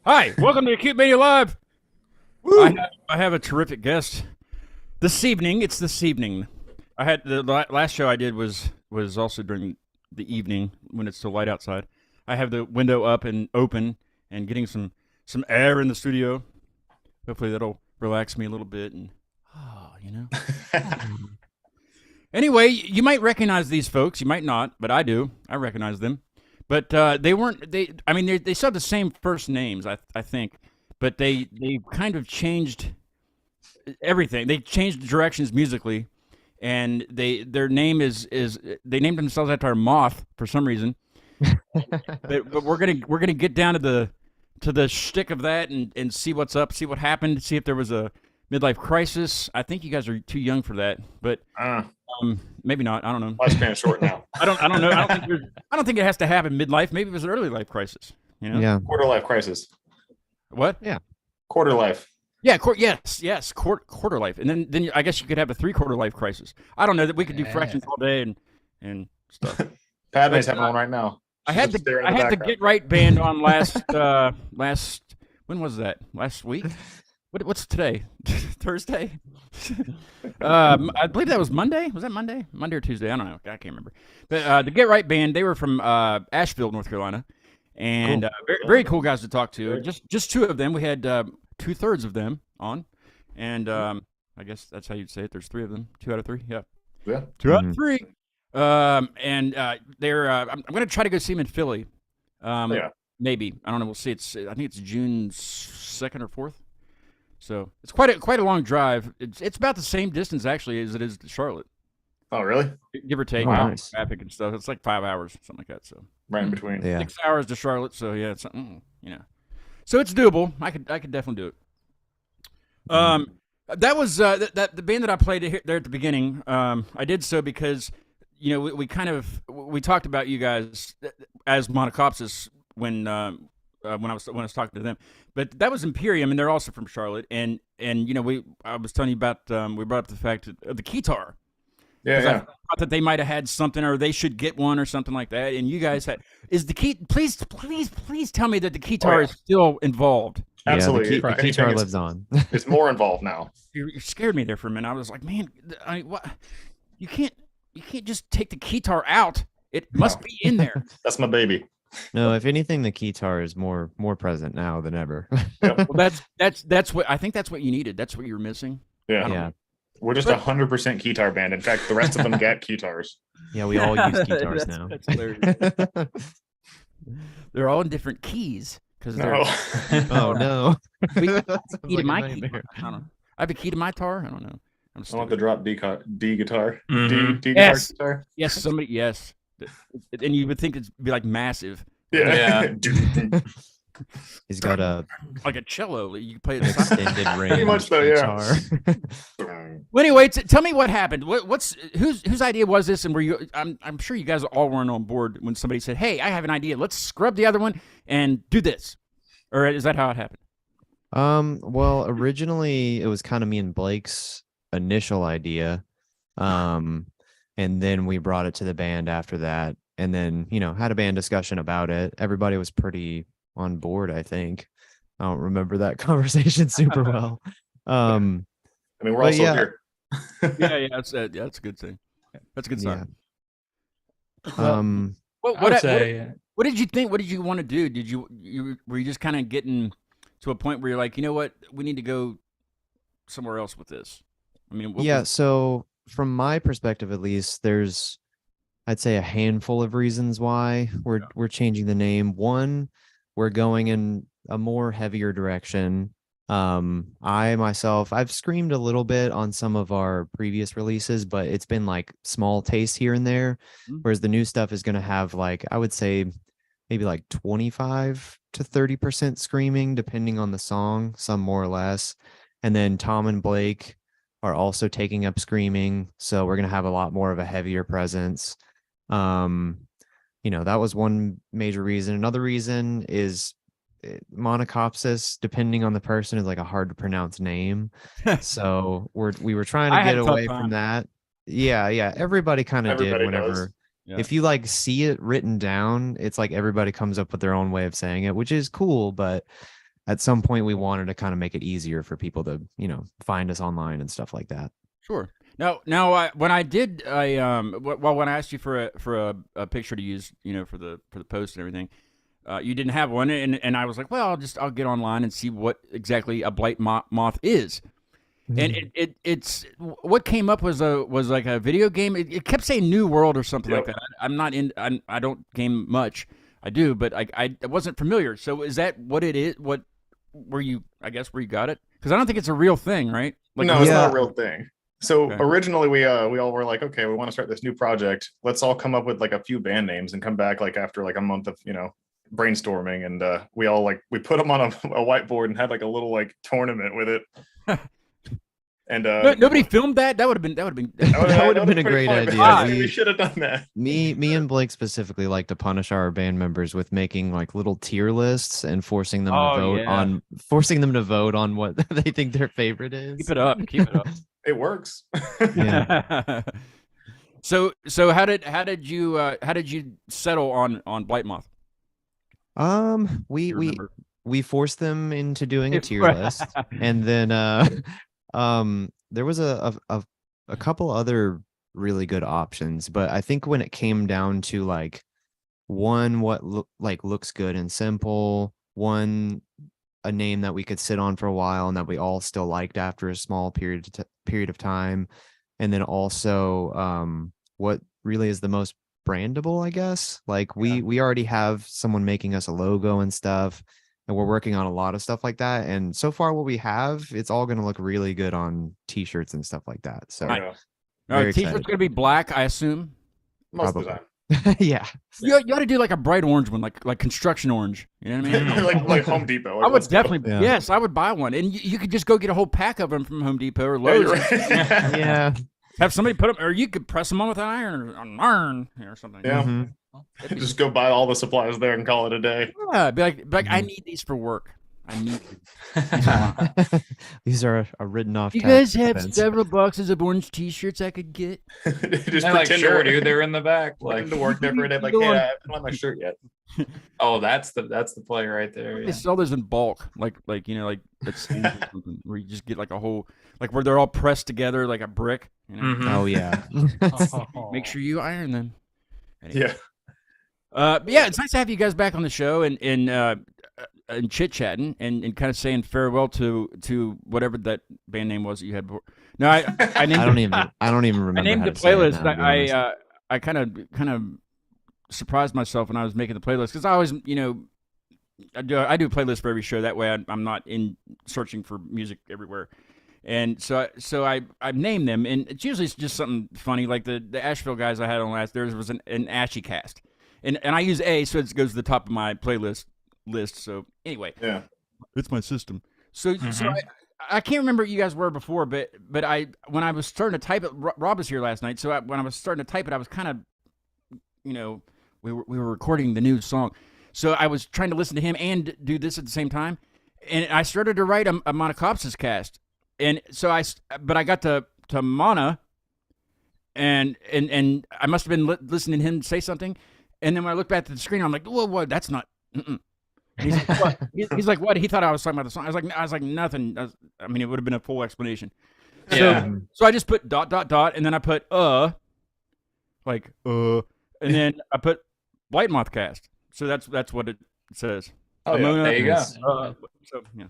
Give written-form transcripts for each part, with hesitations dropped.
Hi, welcome to Acute Media Live. I have a terrific guest this evening. It's this evening. I had the last show I did was also during the evening when it's still light outside. I have the window up and open and getting some air in the studio. Hopefully that'll relax me a little bit and you know. Anyway, you might recognize these folks. You might not, but I do. I recognize them. But they weren't. I mean, they still have the same first names, I think, but they kind of changed everything. They changed directions musically, and their name is they named themselves after a moth for some reason. but we're gonna get down to the shtick of that and see what's up, see what happened, see if there was a midlife crisis. I think you guys are too young for that, but maybe not. I don't know. Lifespan short now. I don't know. I don't think it has to happen midlife. Maybe it was an early life crisis. You know? Yeah. Quarter life crisis. What? Yeah. Quarter life. Yeah. Yes. Quarter life, and then I guess you could have a 3/4 life crisis. I don't know that we could do fractions all day and stuff. Padme's having one right now. I had the Get Right band on last when was that? Last week? What's today? Thursday? I believe that was Monday. Was that Monday? Monday or Tuesday? I don't know. I can't remember. But the Get Right band, they were from Asheville, North Carolina, and Cool. very cool guys to talk to. Just two of them. We had 2/3 of them on, and I guess that's how you'd say it. There's 3 of them. 2 out of 3. Yeah. Yeah. 2 out of 3. And they're. I'm going to try to go see them in Philly. Yeah. Maybe, I don't know. We'll see. I think it's June 2nd or 4th. So it's quite a long drive. It's about the same distance actually as it is to Charlotte, Oh, really? give or take. Wow. Nice. Traffic and stuff. It's like 5 hours, something like that. So Right in between. Yeah. 6 hours to Charlotte. So yeah, it's so it's doable. I could definitely do it. That was that the band that I played there at the beginning. I did so because we talked about you guys as Monocopsis when I was talking to them, but that was Imperium, and they're also from Charlotte, and I was telling you about we brought up the fact of the keytar. Yeah. I Yeah. thought that they might have had something, or they should get one, or something like that. And you guys had is the key? Please tell me that the keytar is still involved. Absolutely. Yeah, If the anything, guitar it's- lives on. It's more involved now. You scared me there for a minute. I was like, man, what? You can't just take the keytar out. It must be in there. That's my baby. No, if anything, the guitar is more present now than ever. Yep. Well, that's what I think. That's what you needed. That's what you were missing. Yeah. Yeah. We're just 100% keytar band. In fact, the rest of them get guitars. Yeah, we all use guitars now. That's hilarious. They're all in different keys because they're. No. Oh no. We, Sounds key to like a my nightmare. guitar. I don't know. I have a key to my tar. I don't know. I'm I want the stupid. drop D guitar. Mhm. D Yes. guitar. Yes, somebody. Yes, and you would think it'd be like massive, Yeah. He's got a like a cello. You can play it. extended range much so, yeah. guitar. Well, anyway, tell me what happened. Whose idea was this? And were you? I'm sure you guys all weren't on board when somebody said, "Hey, I have an idea. Let's scrub the other one and do this." Or is that how it happened? Well, originally it was kind of me and Blake's initial idea. And then we brought it to the band after that, and then, had a band discussion about it. Everybody was pretty on board, I think. I don't remember that conversation super well. I mean, we're But also yeah. here. Yeah, that's a good thing. That's a good sign. What What did you think? What did you want to do? Did were you just kind of getting to a point where you're like, you know what, we need to go somewhere else with this? I mean, Yeah, so from my perspective at least, there's I'd say a handful of reasons why we're changing the name. One, we're going in a more heavier direction. I myself, I've screamed a little bit on some of our previous releases, but it's been like small taste here and there. Mhm. Whereas the new stuff is going to have like, I would say maybe like 25 to 30% screaming, depending on the song, some more or less. And then Tom and Blake are also taking up screaming. So we're going to have a lot more of a heavier presence. That was one major reason. Another reason is Monocopsis, depending on the person, is like a hard to pronounce name. So we were trying I to had get a tough away time. from that. Yeah. Everybody kind of did Everybody whenever. does. Yeah. If you like see it written down, it's like everybody comes up with their own way of saying it, which is cool. But at some point we wanted to kind of make it easier for people to, find us online and stuff like that. Sure. Now, when I did, when I asked you for a picture to use, for the post and everything, you didn't have one, and I was like, well, I'll get online and see what exactly a Blightmoth is. And it's what came up was like a video game. It kept saying New World or something like that. I'm not in. I don't game much. I do, but I wasn't familiar. So is that what it is? Where you got it? Because I don't think it's a real thing, right? Like, no, it's not a real thing. So Okay. originally we all were like, okay, we want to start this new project. Let's all come up with like a few band names and come back like after like a month of brainstorming, and we put them on a whiteboard and had like a little like tournament with it. And nobody filmed that. That would have been that would have been a great fun, idea. We should have done that. Me and Blake specifically like to punish our band members with making like little tier lists and forcing them to vote on what they think their favorite is. Keep it up. It works. Yeah. So how did you settle on Blightmoth? We forced them into doing a tier list, and then there was a couple other really good options, but I think when it came down to like one what looks good and simple, one a name that we could sit on for a while and that we all still liked after a small period of time, and then also what really is the most brandable, I guess. Like we already have someone making us a logo and stuff, and we're working on a lot of stuff like that. And so far, what we have, it's all going to look really good on T-shirts and stuff like that. So, T-shirt's going to be black, I assume. Most of the time. Yeah. You ought to do like a bright orange one, like construction orange. You know what I mean? like Home Depot. I would definitely, yes, I would buy one, and you could just go get a whole pack of them from Home Depot or Lowe's. Yeah. Have somebody put them, or you could press them on with an iron or something. Yeah. Mm-hmm. Just go buy all the supplies there and call it a day. Yeah, be like, I need these for work. I need these are a written off. You guys have several boxes of orange T-shirts I could get. Just like, sure, dude. They're in the back. Like to work every day. Like, hey, I haven't on my shirt yet. Oh, that's the play right there. They sell those in bulk, like that's where you just get like a whole, like where they're all pressed together like a brick. Oh yeah. Make sure you iron them. Anyway. Yeah, it's nice to have you guys back on the show and chit chatting and kind of saying farewell to whatever that band name was that you had before. No, I don't even remember. I named the playlist. I kind of surprised myself when I was making the playlist, because I always I do a playlist for every show. That way I'm not in searching for music everywhere. And so I named them, and it's usually just something funny, like the Asheville guys I had on last. Theirs was an Ashy cast, and I use A, so it goes to the top of my playlist list. So anyway, yeah, it's my system. So I can't remember what you guys were before, but when I was starting to type it, Rob was here last night. So when I was starting to type it, I was kind of, we were recording the new song, so I was trying to listen to him and do this at the same time, and I started to write a Monocopsis cast. And so I got to Mana, and I must have been listening to him say something, and then when I looked back at the screen, I'm like, whoa, that's not. He's like, what? He's like, what? He thought I was talking about the song. I was like, nothing. I mean, it would have been a full explanation. Yeah. So I just put ... and then I put and then I put Blightmoth cast. So that's what it says. Oh, yeah. There you go. So yeah.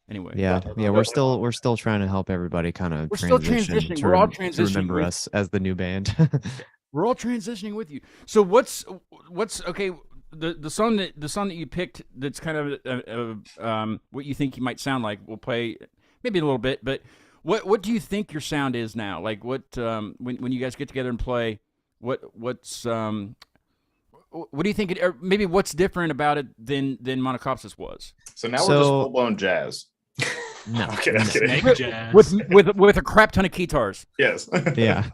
Anyway, yeah, we're still trying to help everybody kind of transition. We're all transitioning. To remember us as the new band. We're all transitioning with you. So what's okay? The song that you picked, that's kind of what you think you might sound like. We'll play maybe a little bit, but what do you think your sound is now? Like what when you guys get together and play, what do you think or maybe what's different about it than Monocopsis was? So now we're just full blown jazz. No, I'm kidding. With a crap ton of guitars. Yes. Yeah.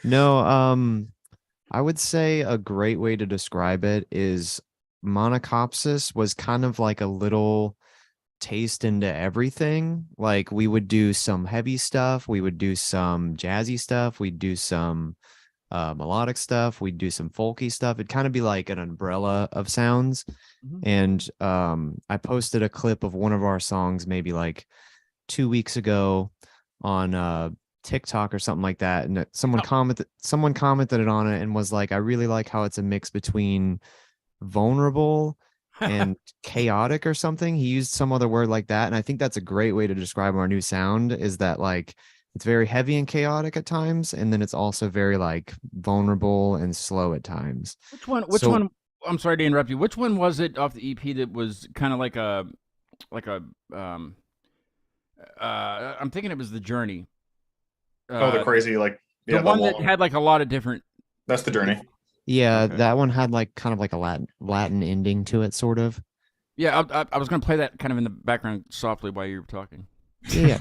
No, I would say a great way to describe it is Monocopsis was kind of like a little taste into everything. Like we would do some heavy stuff, we would do some jazzy stuff, we'd do some melodic stuff. We'd do some folky stuff. It'd kind of be like an umbrella of sounds. Mhm. And I posted a clip of one of our songs maybe like 2 weeks ago on TikTok or something like that. And someone commented on it and was like, I really like how it's a mix between vulnerable and chaotic or something. He used some other word like that. And I think that's a great way to describe our new sound, is that like it's very heavy and chaotic at times, and then it's also very like vulnerable and slow at times. Which one? I'm sorry to interrupt you. Which one was it off the EP that was kind of like a I'm thinking it was The Journey. The crazy, like, the one that had like a lot of different. That's The Journey. Yeah, Okay. that one had like kind of like a Latin ending to it, sort of. Yeah, I was going to play that kind of in the background softly while you were talking. Yeah.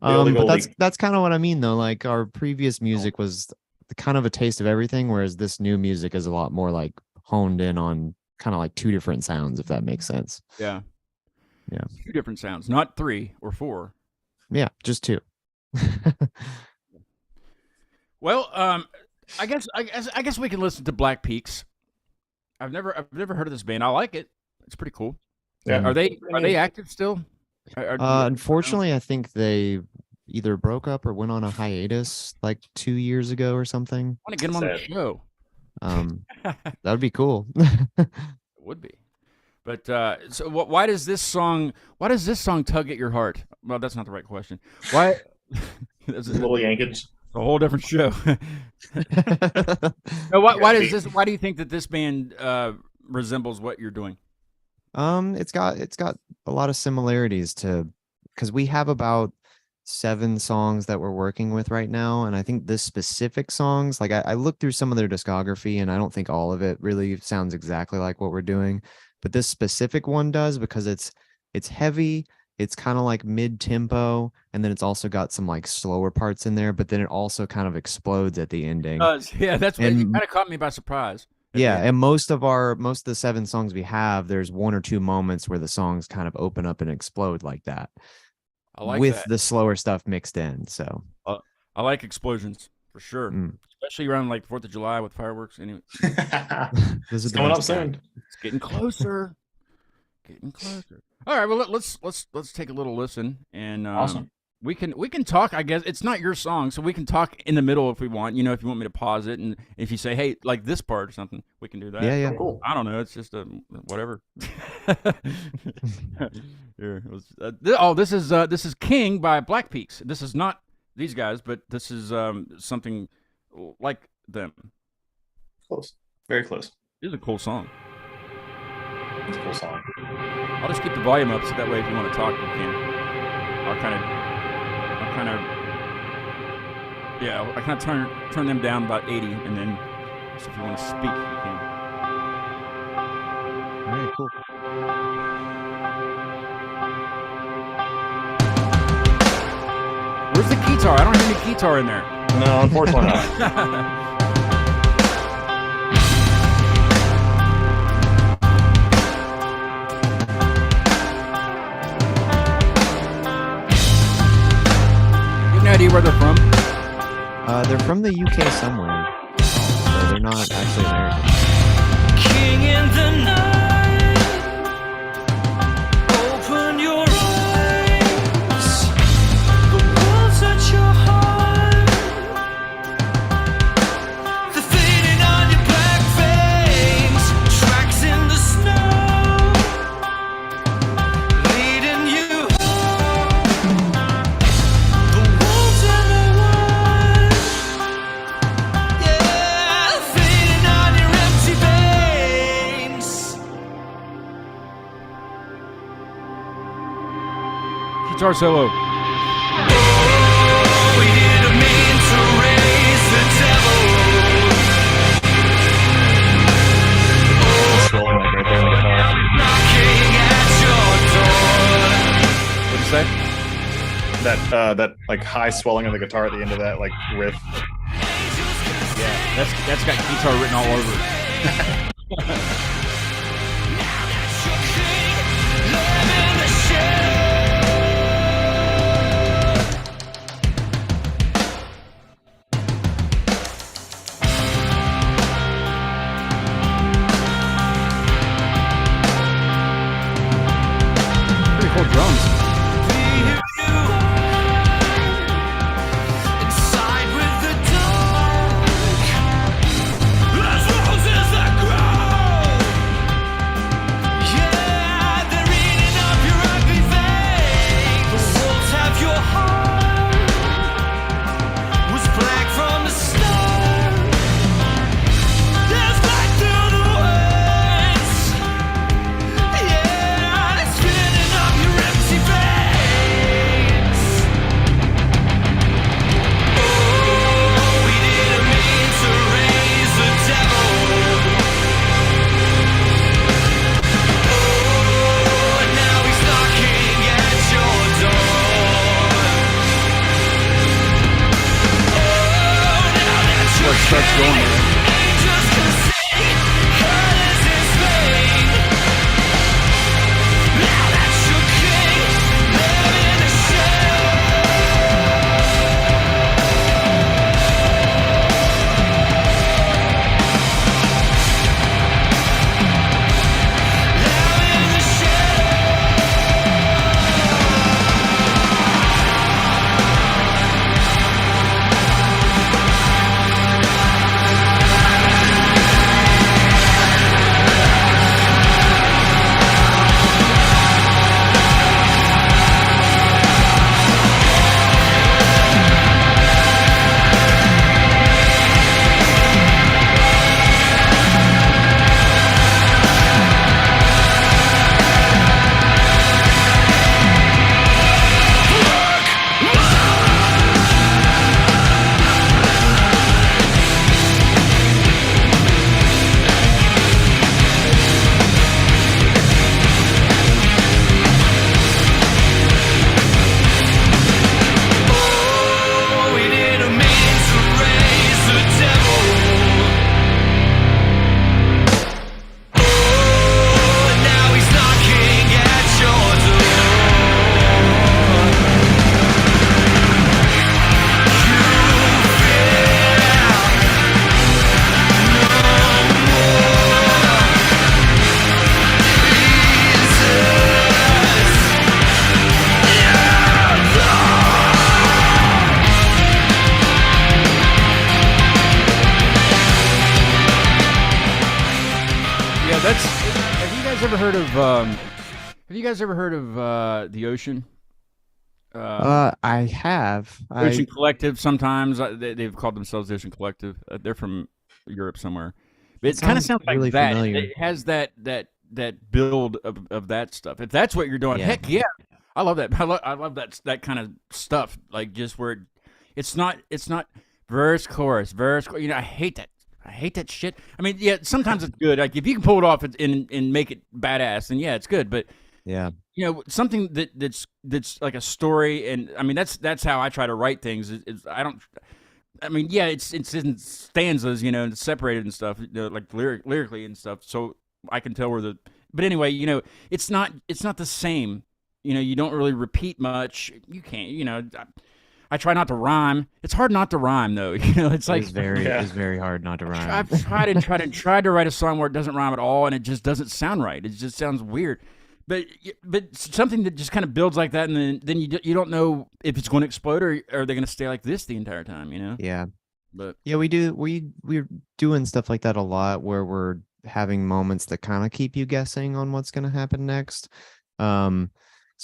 oldie But goldie. that's kind of what I mean though. Like our previous music was kind of a taste of everything, whereas this new music is a lot more like honed in on kind of like two different sounds, if that makes sense. Yeah. Yeah. 2 different sounds, not 3 or 4. Yeah, just two. Well, I guess we can listen to Black Peaks. I've never heard of this band. I like it. It's pretty cool. Yeah. Are they active still? Unfortunately, I think they either broke up or went on a hiatus like 2 years ago or something. I want to get them on the Sad. show. That would be cool. It would be. But so why does this song tug at your heart? Well, that's not the right question. Why? That's a Little Yankage. whole different show. No, why do you think that this band resembles what you're doing? It's got a lot of similarities to, because we have about 7 songs that we're working with right now, and I think this specific songs, like I looked through some of their discography, and I don't think all of it really sounds exactly like what we're doing, but this specific one does, because it's heavy, it's kind of like mid-tempo, and then it's also got some like slower parts in there, but then it also kind of explodes at the ending. Yeah, that's what it And- kind of caught me by surprise. at the Yeah, end. and most of the 7 songs we have, there's 1 or 2 moments where the songs kind of open up and explode like that, I like with that. the slower stuff mixed in. So I like explosions for sure, mm, especially around like 4th of July with fireworks. Anyway, those are It's the coming up best kind. soon. it's getting closer. Getting closer. All right, well let's take a little listen, and Awesome. we can talk. I guess it's not your song, so we can talk in the middle if we want. You know, if you want me to pause it, and if you say, "Hey, like this part" or something, we can do that. Yeah, yeah. Cool. I don't know. It's just whatever. Here, this is King by Black Peaks. This is not these guys, but this is something like them. Close. Very close. This is a cool song. It's a cool song. I'll just keep the volume up so that way if you want to talk, you can. I'll kind of turn them down about 80, and then so if you want to speak, you can. All right, cool. Where's the guitar? I don't hear any guitar in there. No, unfortunately not. You have no idea where they're from? They're from the UK somewhere, so they're not actually American. King in the night, open your eyes. The world's at your heart. The fading on your black veins, tracks in the snow, leading you home. The wolves and the wine, yeah, fading on your empty veins. Guitar solo. We didn't mean to raise the devil. Swelling like right there in the guitar. Knocking at your door. What'd you say? That like high swelling of the guitar at the end of that like riff. Yeah, that's got guitar written all over it. Live in the shade. starts going there. Have you guys ever heard of the Ocean? I have. Ocean Collective. Sometimes they've called themselves Ocean Collective. They're from Europe somewhere. But it kind of sounds like really that. familiar. It has that build of that stuff. If that's what you're doing, Yeah. heck yeah, I love that. I love that kind of stuff. Like just where it's not verse chorus. You know, I hate that. I hate that shit. I mean, yeah, sometimes it's good. Like if you can pull it off and make it badass, then yeah, it's good. But Yeah. you know, something that's like a story, and I mean that's how I try to write things. I mean, yeah, it's in stanzas, you know, and it's separated and stuff, you know, like lyrically and stuff. So I can tell where the. But anyway, you know, it's not the same. You know, you don't really repeat much. You can't, you know. I try not to rhyme. It's hard not to rhyme, though. You know, it's like It's very hard not to rhyme. I've tried to write a song where it doesn't rhyme at all, and it just doesn't sound right. It just sounds weird. But something that just kind of builds like that, and then you don't know if it's going to explode or are they going to stay like this the entire time, you know? Yeah. But Yeah, we're doing stuff like that a lot where we're having moments that kind of keep you guessing on what's going to happen next. So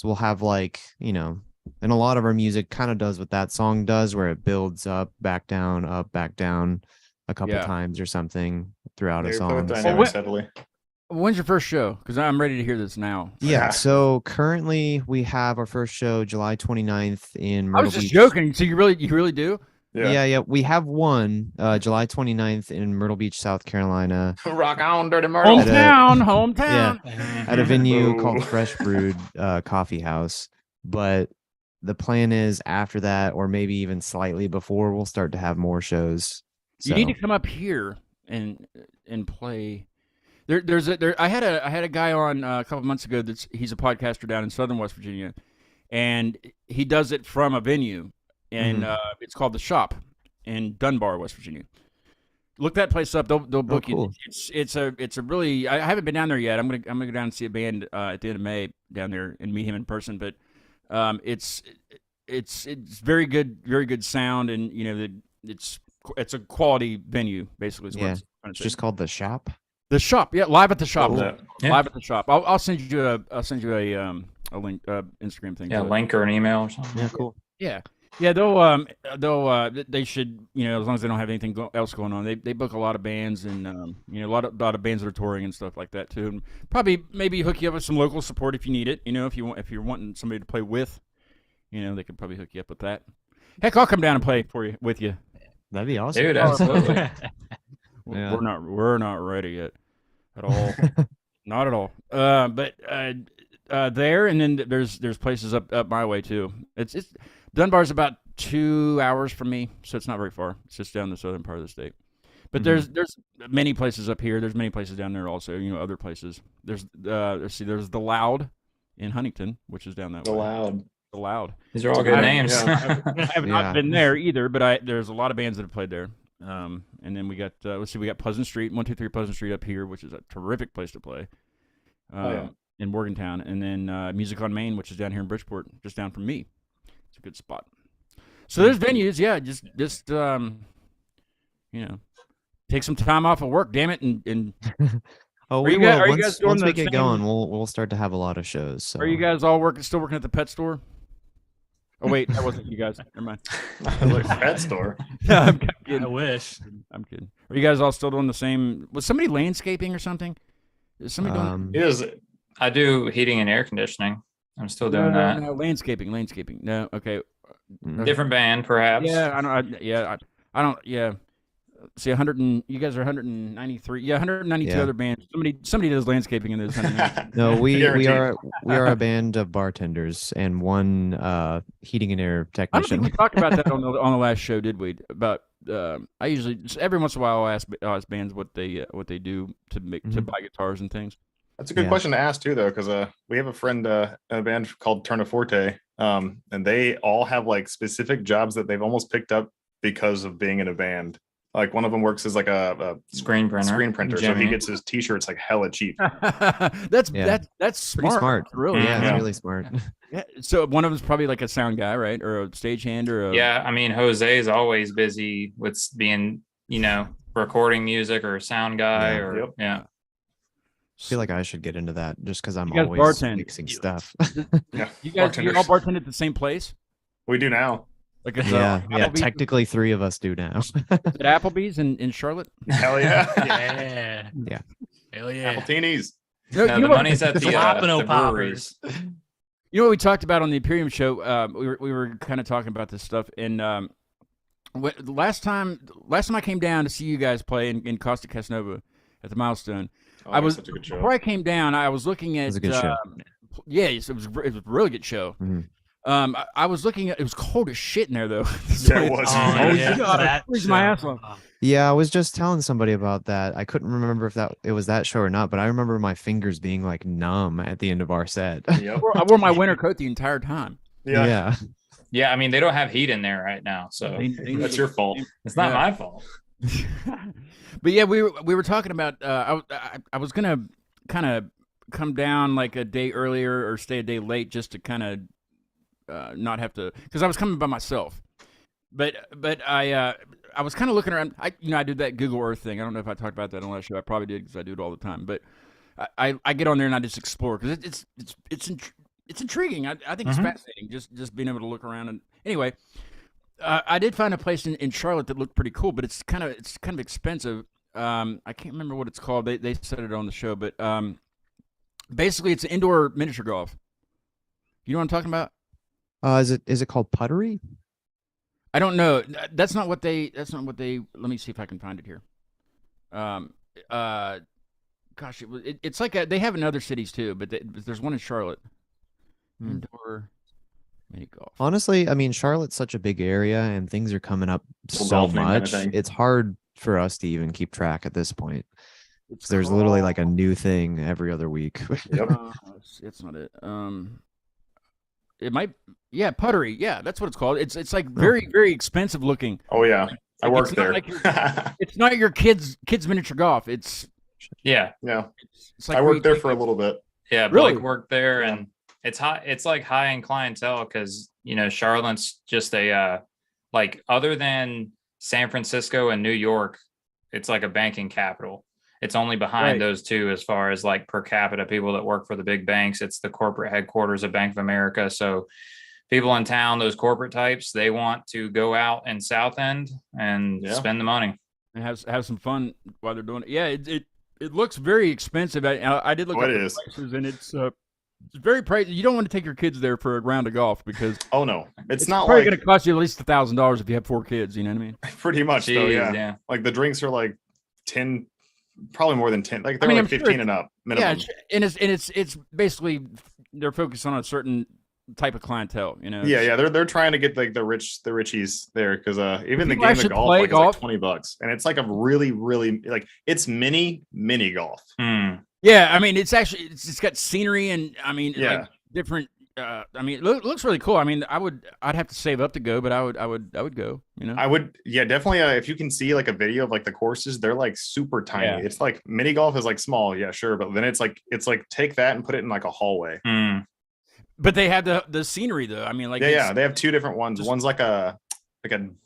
we'll have like, you know, and a lot of our music kind of does what that song does, where it builds up, back down, a couple times or something throughout a Play song. with So- dynamics heavily. when's your first show? Because I'm ready to hear this now. Yeah, so currently we have our first show July 29th in I Myrtle was just Beach. joking. So you really do? Yeah, we have one July 29th in Myrtle Beach, South Carolina, Rock on, Dirty Myrtle. Hometown. at a venue Boo. called Fresh Brewed Coffee House. But the plan is after that, or maybe even slightly before, we'll start to have more shows. You need to come up here and play. I had a guy on a couple months ago. He's a podcaster down in Southern West Virginia, and he does it from a venue, and it's called The Shop in Dunbar, West Virginia. Look that place up. They'll book cool. you. It's a really. I haven't been down there yet. I'm gonna go down and see a band at the end of May down there and meet him in person. But it's very good sound, and you know it's a quality venue basically. Is what Yeah. it's trying to It's say. just called The Shop. The Shop, yeah, live at the Shop. Love that. Yeah. Live at the Shop. I'll send you a link, Instagram thing. Yeah, to it. link or an email or something. Yeah, cool. Yeah, they should, you know, as long as they don't have anything else going on, they book a lot of bands and you know, a lot of bands that are touring and stuff like that too, and probably maybe hook you up with some local support if you need it. You know, if you're wanting somebody to play with, you know, they could probably hook you up with that. Heck, I'll come down and play with you. That'd be awesome. Dude, absolutely. Yeah. We're not ready yet at all. Not at all. But there, and then there's places up my way too. It's Dunbar's about 2 hours from me, so it's not very far. It's just down the southern part of the state. But Mhm. there's many places up here. There's many places down there also. Other places. There's let's see. There's the Loud in Huntington, which is down that way. Allowed. The Loud. These are all It's a good good- names. yeah. I have Yeah. not been there either, but there's a lot of bands that have played there. And then we got let's see, we got Pleasant Street, 123 Pleasant Street up here, which is a terrific place to play. Yeah. In Morgantown, and then Music on Main, which is down here in Bridgeport, just down from me. It's a good spot. So there's venues, yeah. Just take some time off of work, damn it, and Oh, Are we you guys- will. are you guys Once doing we the get same- going, we'll start to have a lot of shows. So are you guys all still working at the pet store? Oh wait, that wasn't you guys. Never mind. Like pet store. No, I'm I kidding. wish. I'm kidding. Are you guys all still doing the same? Was somebody landscaping or something? Is somebody doing? It is. I do heating and air conditioning. I'm still doing that. No, landscaping. No, okay. Different band, perhaps. Yeah, I don't. I don't. Yeah. See, 100 and you guys are 193. Yeah, 192 Yeah. other bands. Somebody does landscaping in those. 192. No, we Guaranteed. are a band of bartenders and one heating and air I don't think we technician. talked about that on the last show, did we? About I usually every once in a while I'll ask bands what they do to buy guitars and things. That's a good Yeah. question to ask too, though, because we have a friend in a band called Turn Forte, and they all have like specific jobs that they've almost picked up because of being in a band. Like one of them works as like a Screen printer. screen printer, so he Jimmy. gets his T-shirts like hella cheap. that's Yeah. that's Pretty smart. Really? Yeah, Yeah. it's really smart. Yeah. So one of them's probably like a sound guy, right, or a stagehand, or a Yeah, I mean, Jose is always busy with being, recording music or sound guy Yeah. or Yep. yeah. I feel like I should get into that just because I'm You guys always bartend. mixing stuff. Yeah, You guys, you all bartenders. bartend at the same place? We do now. Like it's yeah, yeah. Applebee's? Technically, 3 of us do now. Is it Applebee's in Charlotte? Hell yeah. Yeah. Yeah. Hell yeah. Appletinis. No, No, you the know what- money's at the Jalapeno breweries. You know what we talked about on the Imperium show? We were kind of talking about this stuff, and last time I came down to see you guys play in Costa Casanova at the Milestone. Oh, I was such a good show. before I came down. I was looking at was a good show. Yes, it was a really good show. Mhm. I was looking at it was cold as shit in there though. Yeah, it was. Oh, yeah. God, I that freezed my show. ass off. Yeah, I was just telling somebody about that. I couldn't remember if it was that show or not, but I remember my fingers being like numb at the end of our set. Yep. I wore my winter coat the entire time. Yeah. Yeah. Yeah, I mean, they don't have heat in there right now, so They That's your fault. it's not Yeah. my fault. But yeah, we were talking about. I was gonna kind of come down like a day earlier or stay a day late just to kind of not have to, because I was coming by myself. But I was kind of looking around. I did that Google Earth thing. I don't know if I talked about that on the last show. I probably did because I do it all the time. But I get on there and I just explore because it's intriguing. I think it's fascinating just being able to look around. And anyway, I did find a place in Charlotte that looked pretty cool, but it's kind of expensive. I can't remember what it's called. They said it on the show, but basically it's indoor miniature golf. You know what I'm talking about? Is it called Puttery? I don't know. That's not what they. Let me see if I can find it here. Gosh, it's like they have in other cities too, but there's one in Charlotte. Indoor mini golf. Honestly, I mean, Charlotte's such a big area and things are coming up Full so golfing kinda much. thing. It's hard for us to even keep track at this point. It's There's literally called- like a new thing every other week. Yep. it's not it. It might. Yeah, Puttery. Yeah, that's what it's called. It's like very very expensive looking. Oh yeah. I Like, worked it's not there. like It's not your kids miniature golf. It's Yeah, yeah. like I where you worked there take, for a like- little bit. yeah. Really? Blake worked there, and it's high. It's like high end clientele because Charlotte's just a like other than San Francisco and New York, it's like a banking capital. It's only behind Right. those two as far as like per capita people that work for the big banks. It's the corporate headquarters of Bank of America. So people in town, those corporate types, they want to go out in South End and Yeah. spend the money. and have some fun while they're doing it. Yeah, it looks very expensive. I did look Oh, up it the is. prices, and it's very pricey. You don't want to take your kids there for a round of golf because Oh no. It's, it's not probably like going to cost you at least $1,000 if you have 4 kids. You know what I mean? pretty much though, Jeez, yeah. Like the drinks are like 10, probably more than 10. Like they're mean, like I'm sure 15 it's- and up Yeah, minimum. and it's basically they're focused on a certain type of clientele. You know. Yeah, they're trying to get like the richies there because even the People game actually of golf play like, golf? is like $20, and it's like a really like it's mini golf. Hmm. Yeah, I mean, it's got scenery and I mean, Yeah. like different. I mean, it looks really cool. I mean, I'd have to save up to go, but I would go. You know. I would, yeah, definitely. If you can see like a video of like the courses, they're like super tiny. Yeah. It's like mini golf is like small, yeah, sure, but then it's like take that and put it in like a hallway. Hmm. But they have the scenery though. I mean, like Yeah, they have two different ones. just- One's like a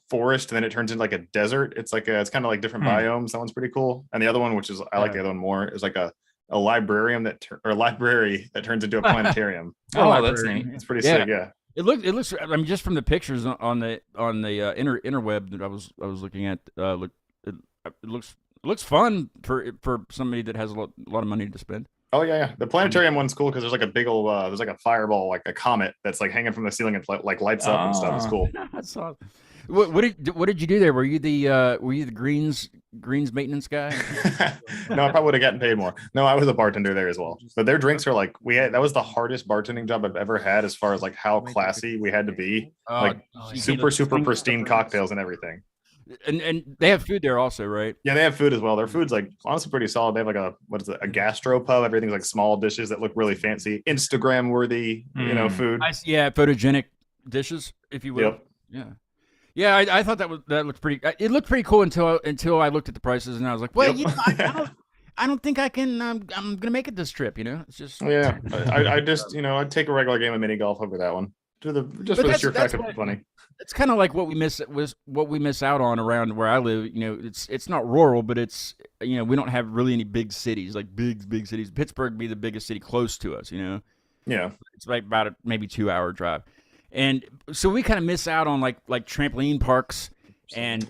forest, and then it turns into like a desert. It's like it's kind of like different biomes. That one's pretty cool. And the other one, which is I like the other one more, is like a librarium or library that turns into a planetarium. Oh, that's neat. It's pretty Yeah. sick. Yeah. It looks. I mean, just from the pictures on the interweb that I was looking at, it looks fun for somebody that has a lot of money to spend. Oh yeah. The planetarium one's cool because there's like a big old there's like a fireball, like a comet that's like hanging from the ceiling and like lights up and stuff. It's cool. That's awesome. What did you do there? Were you the greens maintenance guy? No, I probably would have gotten paid more. No, I was a bartender there as well. But their drinks are like that was the hardest bartending job I've ever had as far as like how classy we had to be. Like super pristine cocktails and everything. And they have food there also, right? Yeah, they have food as well. Their food's like honestly pretty solid. They have like a gastro pub. Everything's like small dishes that look really fancy, Instagram worthy, food. Yeah, photogenic dishes, if you will. Yep. Yeah. Yeah, I thought that looked pretty. It looked pretty cool until I looked at the prices and I was like, well, Yep. I don't think I can. I'm gonna make it this trip. You know, it's just. Yeah, I just I'd take a regular game of mini golf over that one. For the sheer fact of funny. It's kind of like what we miss out on around where I live. You know, it's not rural, but it's we don't have really any big cities like big cities. Pittsburgh be the biggest city close to us. You know. Yeah. It's like about a maybe 2-hour drive. And so we kind of miss out on like trampoline parks and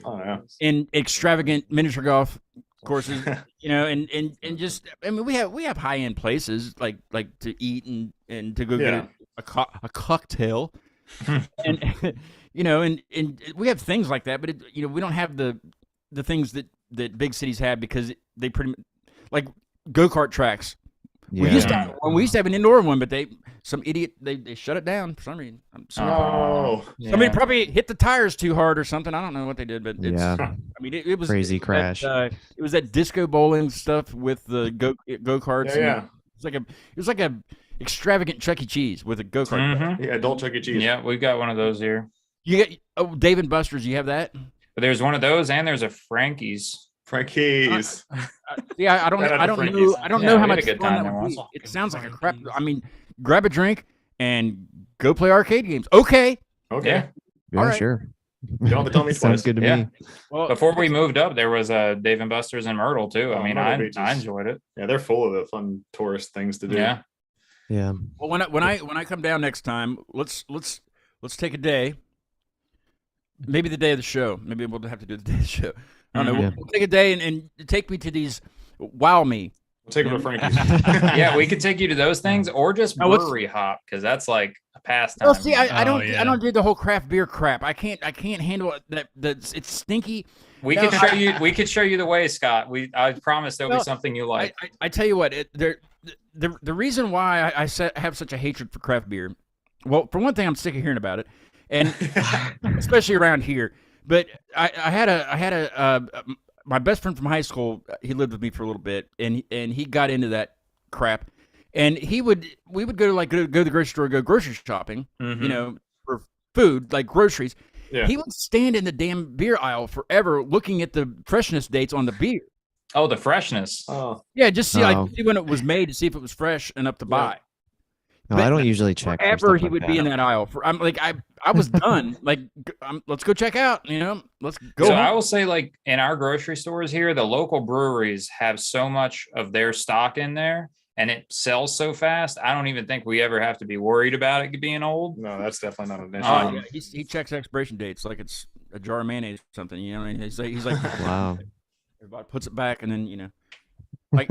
extravagant miniature golf courses, and just I mean we have high end places like to eat and to go get a cocktail, and and we have things like that, but we don't have the things that big cities have because they pretty like go-kart tracks. Yeah. We used to have an indoor one, but some idiot they shut it down for some reason. Somebody probably hit the tires too hard or something. I don't know what they did, but I mean it was Crazy crash. It was that disco bowling stuff with the go karts. Yeah. It was like a extravagant Chuck E. Cheese with a go kart. Mhm. Yeah, adult Chuck E. Cheese. Yeah, we've got one of those here. You get Dave and Buster's. You have that? But there's one of those, and there's a Frankie's. Frankie's. Yeah, I don't Shout out to know. Frankie's. I don't Yeah, know we how had a much good fun time that there would be. once. It sounds like a crap. I mean, grab a drink and go play arcade games. Okay. Okay. Yeah. Yeah, All right. sure. You don't have to tell me Sounds twice. good to Yeah. me. Well, Before we moved up, there was a Dave and Buster's in Myrtle too. I mean, Myrtle Beach I is- enjoyed it. Yeah, they're full of the fun tourist things to do. Yeah. Yeah. well, when I come down next time, let's take a day. Maybe the day of the show. Maybe we'll have to do the day of the show. I don't know. Yeah. We'll take a day and take me to these. Wow me. We'll take them to Frankie's. Yeah, we could take you to those things or just Now, what's- brewery hop because that's like a pastime. Well, see, I don't Oh, yeah. I don't do the whole craft beer crap. I can't handle it. It's stinky. we No, could show you. We could show you the way, Scott. I promise there'll Well, be something you like. I tell you what, the reason why I have such a hatred for craft beer. Well, for one thing, I'm sick of hearing about it, and especially around here. But I had my best friend from high school. He lived with me for a little bit, and he got into that crap. And we would go to the grocery store, go grocery shopping, Mhm. for food like groceries. Yeah. He would stand in the damn beer aisle forever, looking at the freshness dates on the beer. Oh, the freshness. Oh, Yeah, just see Oh. see when it was made to see if it was fresh enough to buy. No, But I don't usually check. for Forever stuff he like would be in that aisle. I'm like I was done. Like let's go check out. Let's go. So home. I will say, like in our grocery stores here, the local breweries have so much of their stock in there, and it sells so fast. I don't even think we ever have to be worried about it being old. no, that's definitely not an issue. Oh, yeah, he checks expiration dates like it's a jar of mayonnaise or something. And he's like Wow. everybody puts it back, and then like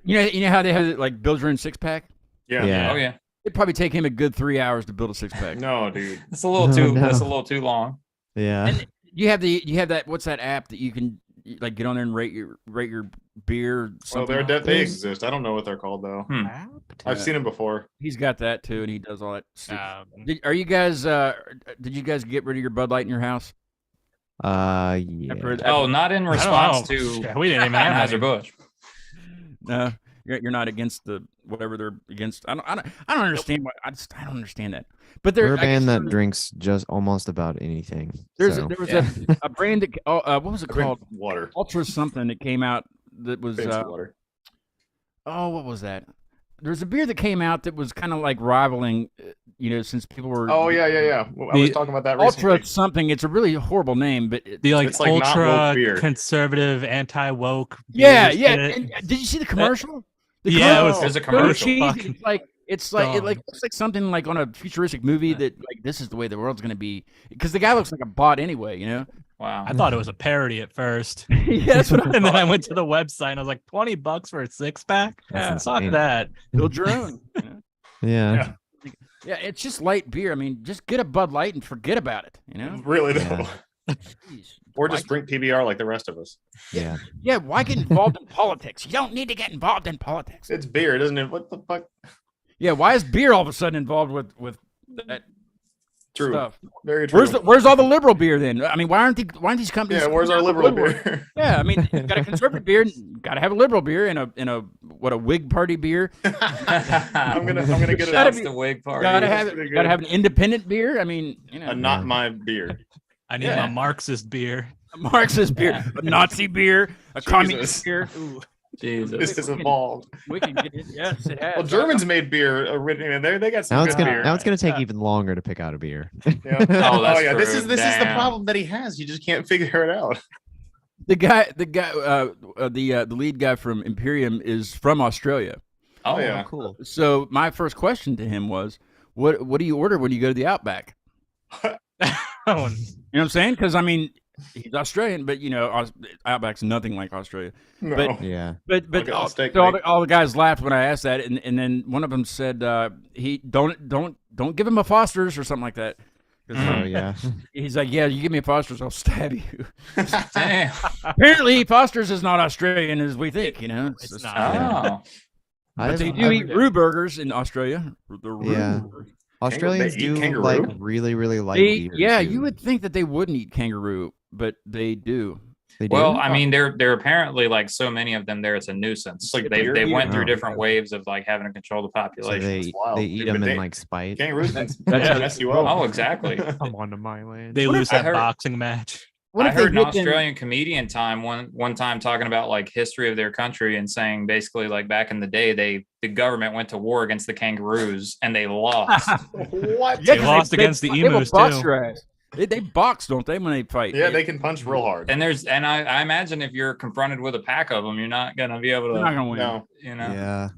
you know how they have it like build your own 6-pack. yeah. Yeah. Oh yeah, It'd probably take him a good 3 hours to build a 6-pack. No, dude. that's a little No, too. no. That's a little too long. Yeah. And you have that. What's that app that you can like get on there and rate your beer? Well, Something. they exist. I don't know what they're called though. I've seen them before. He's got that too, and he does all that stuff. Um, Are you guys? Did you guys get rid of your Bud Light in your house? Yeah. Oh, not in response know. to Yeah, we didn't even have Anheuser any. Busch. No, you're not against the whatever they're against. I don't understand why. I don't understand that. But We're there, a band that drinks just almost about anything. there so. was Yeah. a brand that what was it I drink called? water. Ultra something that came out that was Fancy water. what was that? There's a beer that came out that was kind of like rivaling, since people were. Oh yeah. Well, I was talking about that recently. Ultra something. It's a really horrible name, but The like It's like not woke ultra beer. conservative, anti-woke. yeah. beers. And did you see the commercial? The Yeah, it was. There's a so commercial. cheesy. Fucking It's like it dumb. looks like something like on a futuristic movie that like this is the way the world's gonna be, because the guy looks like a bot anyway, Wow. I thought it was a parody at first. Yeah, that's what I And then I thought. went to the website and I was like, $20 for a 6-pack? That's Fuck insane. that. Build your own. Yeah. Yeah, it's just light beer. I mean, just get a Bud Light and forget about it. Really though. Yeah. Jeez. Or just drink PBR like the rest of us. Yeah. Yeah, why get involved in politics? You don't need to get involved in politics. It's beer, doesn't it? What the fuck? Yeah, why is beer all of a sudden involved with that True. stuff? Very true. Where's all the liberal beer then? I mean, why aren't these companies? Yeah, where's our liberal beer? Yeah, I mean, you got a conservative beer, got to have a liberal beer, and a Whig Party beer. I'm gonna get it. Gotta out. be- the wig party. Got to That's have pretty got to good. have an independent beer. I mean, A not my beer. I need Yeah. my Marxist beer. a Marxist beer, Yeah. a Nazi beer, a communist Jesus. beer. Ooh, Jesus. This has evolved. we can get it. Yes, it has. Well, Germans made beer originally. They got some Now good it's gonna beer. now it's gonna take even longer to pick out a beer. Yeah. Oh, that's yeah. This true. is the Damn. problem that he has. You just can't figure it out. The guy, the lead guy from Imperium is from Australia. Oh, yeah. Cool. So my first question to him was, what do you order when you go to the Outback? Oh, You know what I'm saying? Because I mean, he's Australian, but Outback's nothing like Australia. No. But- Yeah. But Look at the steak, so mate. all the guys laughed when I asked that, and then one of them said, he don't give him a Foster's or something like that. 'Cause, Oh yeah. he's like, yeah, you give me a Foster's, I'll stab you. Damn. Apparently, Foster's is not Australian as we think. It's not. Oh. But they I've- do I've- eat roux burgers in Australia. The roux Yeah. burgers. Australians they eat do kangaroo? like really light They, beer. yeah, too. you would think that they wouldn't eat kangaroo, but they do. They do? Well, I mean, they're apparently like so many of them there. It's a nuisance. It's like they beer. went through Oh. different waves of like having to control the so population. they wild. they eat Dude, them but in they- like spite. Kangaroos can That's- mess you up. Oh, exactly. Come on to my land. They lose I that heard- boxing match. What I if they heard an hit them- Australian comedian one time talking about like history of their country and saying basically like back in the day the government went to war against the kangaroos and they lost. What? Yeah, They 'cause lost against the they will emus, box too. your ass. They box, don't they, when they fight? Yeah, they can punch real hard. And I imagine if you're confronted with a pack of them, you're not gonna be able They're not to, gonna win. No, Yeah.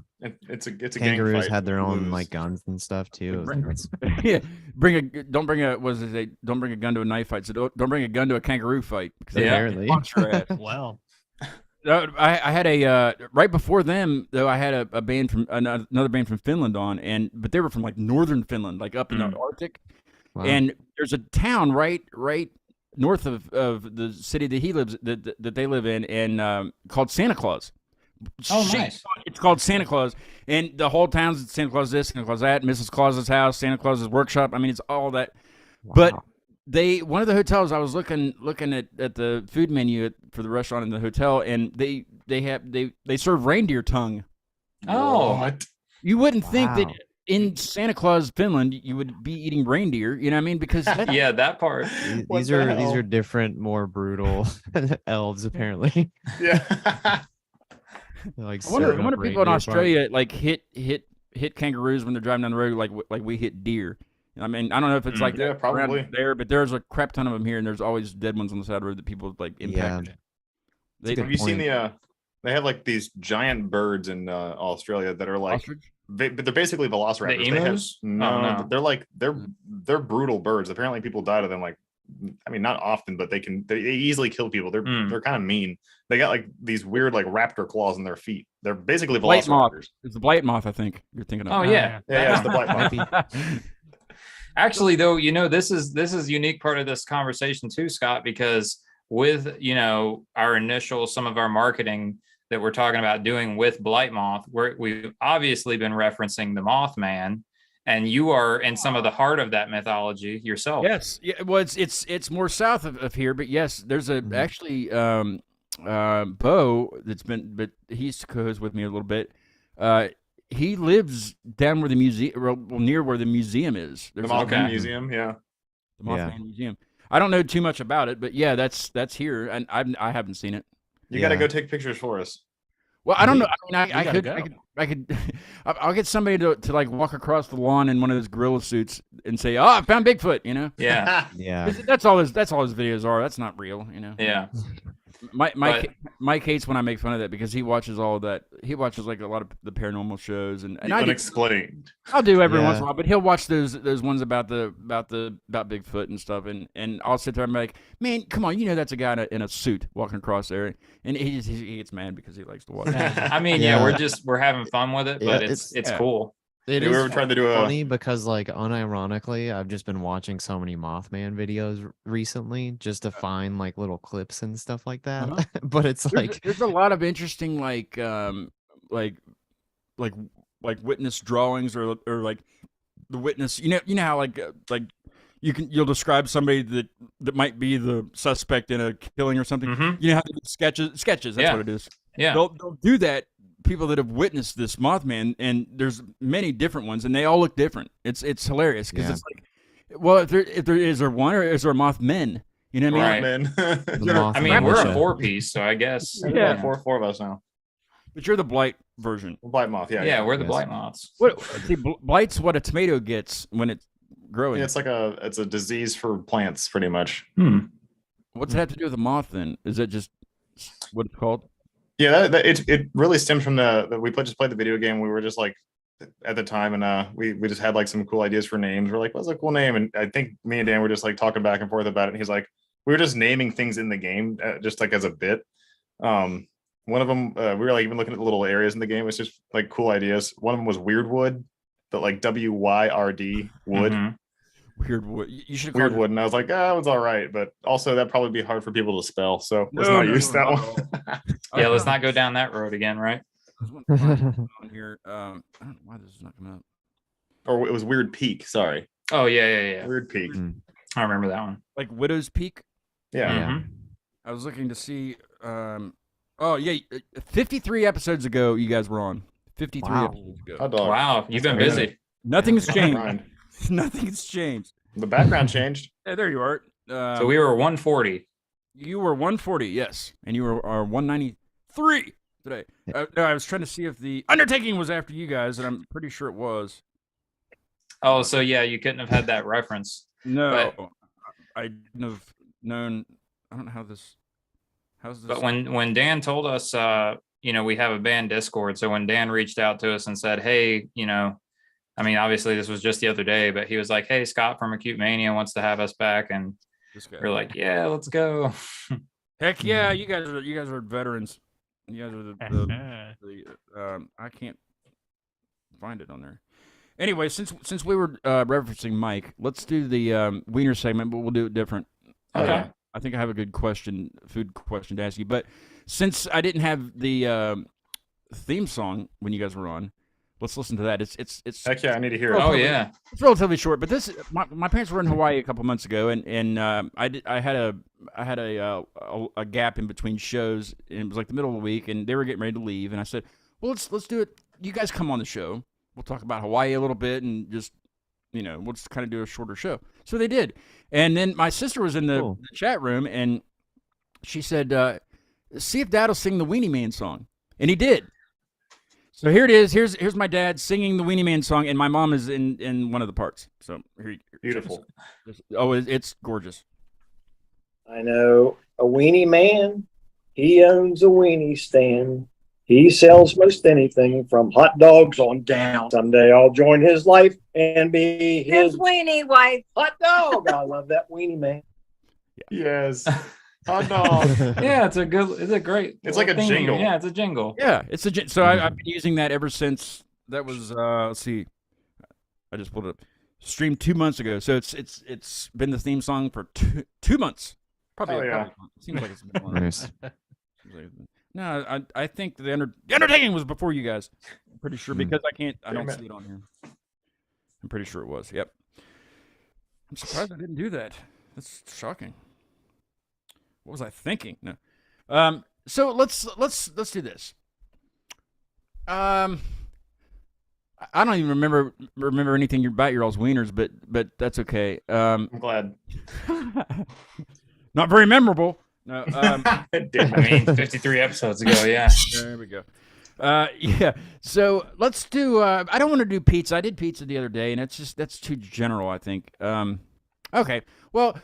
it's a gang Kangaroos fight. had their You own lose. like guns and stuff too. It's- Yeah, don't bring a gun to a knife fight. So don't bring a gun to a kangaroo fight because they Yeah. Apparently. box your ass. Well, I had a right before them though. I had a band from another band from Finland on, but they were from like northern Finland, like up in the Arctic. Wow. And there's a town right north of the city that he lives that they live in, and called Santa Claus. Oh, Shit, nice. It's called Santa Claus, and the whole town's Santa Claus this, Santa Claus that, Mrs. Claus's house, Santa Claus's workshop. I mean, it's all that. But Wow. one of the hotels I was looking at the food menu for the restaurant in the hotel, and they serve reindeer tongue. Oh. What? You wouldn't think that Wow. in Santa Claus, Finland, you would be eating reindeer. You know what I mean? Because Yeah, that part. What These the are hell? different, more brutal elves apparently. Yeah. They're, like I wonder serving up people in reindeer bark. Australia like hit kangaroos when they're driving down the road like we hit deer. I mean, I don't know if it's like Yeah, that probably. around there, but there's a crap ton of them here, and there's always dead ones on the side of the road that people like impacted. They, Good Have you seen point. they have like these giant birds in Australia that are like, ostrich? but they're basically velociraptors. The They have- emus? no, Oh, no. they're like they're brutal birds. Apparently, people die to them. Like, I mean, not often, but they easily kill people. They're Mm. they're kind of mean. They got like these weird like raptor claws in their feet. They're basically Blightmoth. velociraptors. It's the Blightmoth, I think you're thinking of. Oh yeah. Yeah, it's the Blightmoth. Actually, though, this is a unique part of this conversation too, Scott, because with, you know, our initial, some of our marketing that we're talking about doing with Blightmoth, we've obviously been referencing the Mothman, and you are in some of the heart of that mythology yourself. Yes. Yeah. Well, it's more south of here, but yes, there's a Mhm. actually Bo that's been, but he's co-host with me a little bit. He lives down where the museum, well, near where the museum is. The There's Mothman Okay. Museum, yeah. the Mothman Museum. I don't know too much about it, but yeah, that's here, and I haven't seen it. You got to Yeah. go take pictures for us. Well, I don't know. We- I mean, we I gotta could, go. I could, I'll get somebody to like walk across the lawn in one of those gorilla suits and say, "Oh, I found Bigfoot," you know. Yeah. Yeah. 'Cause that's all his videos are. That's not real, you know. Yeah. Mike hates when I make fun of that because he watches all of that. He watches like a lot of the paranormal shows, and The I do, unexplained. I'll do every once in Yeah. a while. But he'll watch those ones about Bigfoot and stuff, and I'll sit there and be like, "Man, come on, you know that's a guy in a suit walking across there," and he gets mad because he likes to watch. That. I mean, yeah, Yeah. we're having fun with it, Yeah, but it's yeah. cool. It We were is trying to do a funny because, like, unironically, I've just been watching so many Mothman videos recently just to find like little clips and stuff like that. Uh-huh. But it's like, There's a lot of interesting like like witness drawings or like the witness. You know how like you'll describe somebody that might be the suspect in a killing or something. Mhm. You know how they do sketches. That's Yeah. what it is. Yeah. They'll do that. People that have witnessed this Mothman, and there's many different ones, and they all look different. It's hilarious because Yeah. it's like, well, if there is there one or is there Mothmen? You know what I mean? Right. Man. The There- Mothman I mean, we're a show. 4-piece, so I guess. Yeah. four of us now. But you're the Blight version. Blightmoth, yeah. Yeah, we're the Yes. Blightmoths. What? See, Blight's what a tomato gets when it's growing. Yeah, it's a disease for plants, pretty much. What's it have to do with a moth then? Is that just what it's called? Yeah, it really stems from we just played the video game. We were just like at the time, and we just had like some cool ideas for names. We're like, what's a cool name? And I think me and Dan were just like talking back and forth about it. And he's like, we were just naming things in the game, just like as a bit. One of them, we were like even looking at the little areas in the game. It's just like cool ideas. One of them was Weirdwood, but like WYRD wood. Mhm. Weird wood. You should have Weird wood, and I was like, that was all right, but also that'd probably be hard for people to spell, so let's No, not no, use no, that not one. at Yeah, let's not go down that road again, right? on here. I don't know why this is not coming up. Or it was Weird Peak. Sorry, Oh yeah. Weird Peak. I remember that one. Like Widow's Peak. Yeah, Yeah. Mhm. I was looking to see. Oh yeah, 53 episodes ago you guys were on. 53 Wow. episodes ago. hot dog. Wow, you've been That's busy. Nothing's changed. Grind. Nothing's changed. The background changed. Hey, there you are. So we were 140. You were 140, yes, and you are 193 today. No, I was trying to see if the undertaking was after you guys, and I'm pretty sure it was. Oh, so yeah, you couldn't have had that reference. No, I couldn't have known. I don't know how this. How's this? But when Dan told us, we have a band Discord. So when Dan reached out to us and said, hey, I mean, obviously this was just the other day, but he was like, hey, Scott from Acute Mania wants to have us back. And This guy. we're like, yeah, let's go. Heck yeah, you guys are veterans. You guys are the I can't find it on there. Anyway, since we were referencing Mike, let's do the wiener segment, but we'll do it different. Okay. I think I have a good food question to ask you. But since I didn't have the theme song when you guys were on, let's listen to that. It's Heck yeah, I need to hear it. Oh yeah. it's relatively short. But this my parents were in Hawaii a couple months ago, and I had a gap in between shows, and it was like the middle of the week, and they were getting ready to leave, and I said, well, let's do it. You guys come on the show. We'll talk about Hawaii a little bit, and just we'll just kind of do a shorter show. So they did. And then my sister was in the, Cool. the chat room, and she said, see if Dad will sing the Weenie Man song. And he did. So here it is. Here's my dad singing the Weenie Man song, and my mom is in one of the parts. So here, Beautiful. It's gorgeous. I know a weenie man. He owns a weenie stand. He sells most anything from hot dogs on down. Someday I'll join his life and be His his weenie wife. hot dog. I love that weenie man. Yes. Hot dog. Yeah, it's a great. It's like a theme. jingle. Yeah, it's a jingle. Yeah, it's so I've been using that ever since. That was let's see, I just pulled it up. Streamed 2 months ago, so it's been the theme song for two months. Probably. Oh, yeah. Probably seems like it's been longer. Nice. No, I think the undertaking was before you guys. I'm pretty sure because I don't Damn it. see it on here. I'm pretty sure it was. Yep. I'm surprised I didn't do that. That's shocking. What was I thinking? No. So let's do this. I don't even remember anything about your all's wieners, but that's okay. I'm glad. Not very memorable. No. Damn I it. mean, 53 episodes ago, yeah. There we go. Yeah. So let's do. I don't want to do pizza. I did pizza the other day, and that's too general. I think. Okay. Well,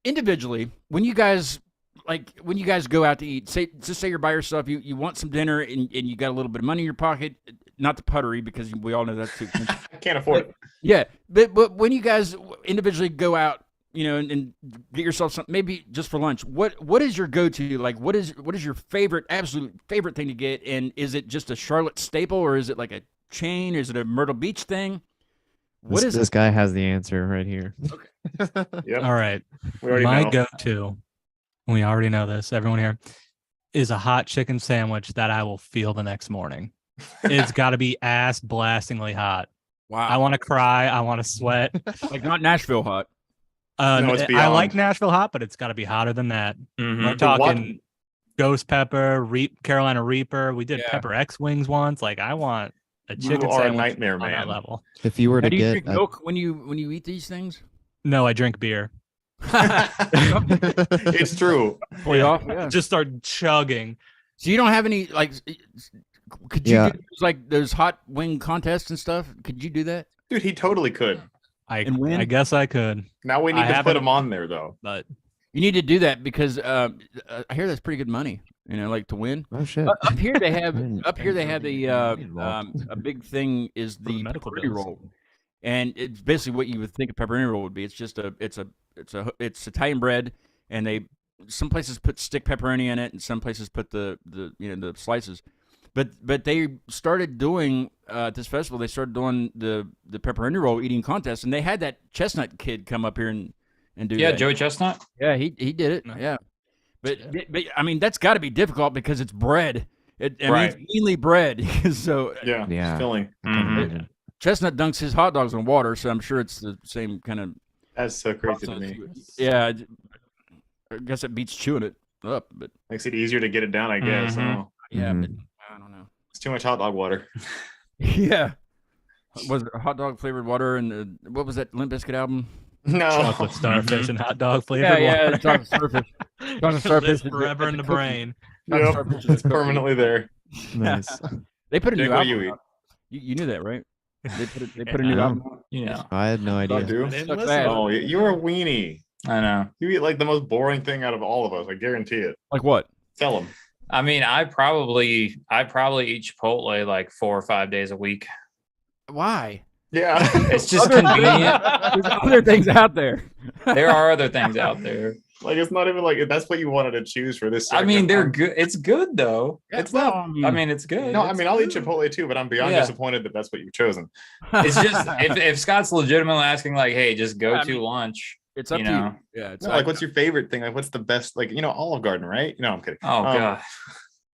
individually, when you guys go out to eat, say you're by yourself, you want some dinner, and you got a little bit of money in your pocket, not the puttery because we all know that's too expensive. I can't afford it. Yeah, but when you guys individually go out, and get yourself something, maybe just for lunch, what is your go-to? Like, what is your absolute favorite thing to get? And is it just a Charlotte staple, or is it like a chain? Is it a Myrtle Beach thing? What is this it? guy has the answer right here. Yep. All right. We already My know. go-to, we already know this, everyone here, is a hot chicken sandwich that I will feel the next morning. It's got to be ass blastingly hot. Wow. I want to cry. I want to sweat. like not Nashville hot. No, it's I like beyond. Nashville hot, but it's got to be hotter than that. Mhm. We're But what- talking ghost pepper, Carolina Reaper. We did Yeah. pepper X wings once. Like, I want a You chicken are a sandwich nightmare, on that man. level. If you were Now, to do you get drink milk when you eat these things? No, I drink beer. It's true. Pull you off? Yeah. Just start chugging. So you don't have any like? Could you Yeah. do those hot wing contests and stuff? Could you do that? Dude, he totally could. And win? I guess I could, Now we need I to put haven't- him on there, though. but You need to do that because I hear that's pretty good money. Like to win. Oh shit. Up here they have didn't- a big thing is For the the medical pepperoni bills. roll, and it's basically what you would think a pepperoni roll would be. It's just it's Italian bread, and some places put stick pepperoni in it, and some places put the slices. But they started doing at this festival. They started doing the pepperoni roll eating contest, and they had that Chestnut kid come up here and do Yeah, that. Joey Chestnut. Yeah, he did it. No. Yeah, but I mean that's got to be difficult because it's bread. I mean, Right. it's mainly bread. So Yeah. Yeah. It's filling. I can Mhm. imagine. Chestnut dunks his hot dogs in water, so I'm sure it's the same kind of. That's so crazy to process. me. Yeah, I guess it beats chewing it up, but Makes it easier to get it down, I guess. Mhm. Oh, yeah, Mhm. but I don't know. it's too much hot dog water. Yeah, was it hot dog flavored water and what was that Limp Bizkit album? No. chocolate starfish and hot dog flavored Yeah, yeah, water. chocolate starfish. Chocolate starfish Lives is forever in the cookie. brain. Chocolate Yep. starfish is It's cookie. permanently there. Nice. They put a Jake, new what do album. you eat? out. You knew that, right? They put a new Yeah. album. out. You know, I had no I idea. do. I didn't Suck listen. bad. Oh, you're a weenie. I know. You eat like the most boring thing out of all of us. I guarantee it. Like what? Tell him. I mean, I probably eat Chipotle like 4 or 5 days a week. Why? Yeah. It's just Other- convenient. There's other things out there. There are other things out there. Like it's not even like that's what you wanted to choose for this. I mean, segment. they're good. It's good though. Yeah, It's not. well, I mean, it's good. No, I It's mean I'll eat good. Chipotle too, but I'm beyond Yeah. disappointed that that's what you've chosen. It's just if Scott's legitimately asking like, hey, just go I to mean, lunch. It's up You to know. you. Yeah, it's No, like what's your favorite thing? Like what's the best? Like Olive Garden, right? No, I'm kidding. Oh god.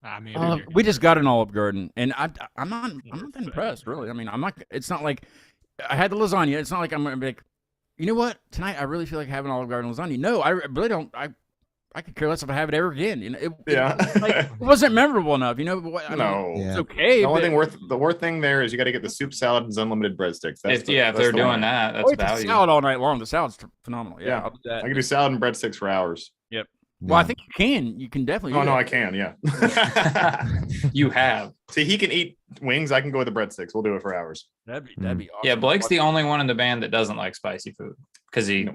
I mean, we just got an Olive Garden, and I'm not impressed really. I mean, I'm not. It's not like I had the lasagna. It's not like I'm gonna be like, you know what? Tonight I really feel like having Olive Garden lasagna. No, I really don't. I could care less if I have it ever again. Yeah. It wasn't memorable enough. But what, I mean, No. Yeah. it's okay. The only but- thing the worst thing there is you got to get the soup salad and unlimited breadsticks. If that's they're the doing one. that, Oh, that's it's a value. salad all night long. The salad's phenomenal. Yeah, Yeah. I'll do that. I can do salad and breadsticks for hours. Well, I Yeah. think you can. You can definitely. Oh do no, that. I can. Yeah. You have. See, he can eat wings. I can go with the breadsticks. We'll do it for hours. That'd be awesome. Yeah, Blake's the only one in the band that doesn't like spicy food because No.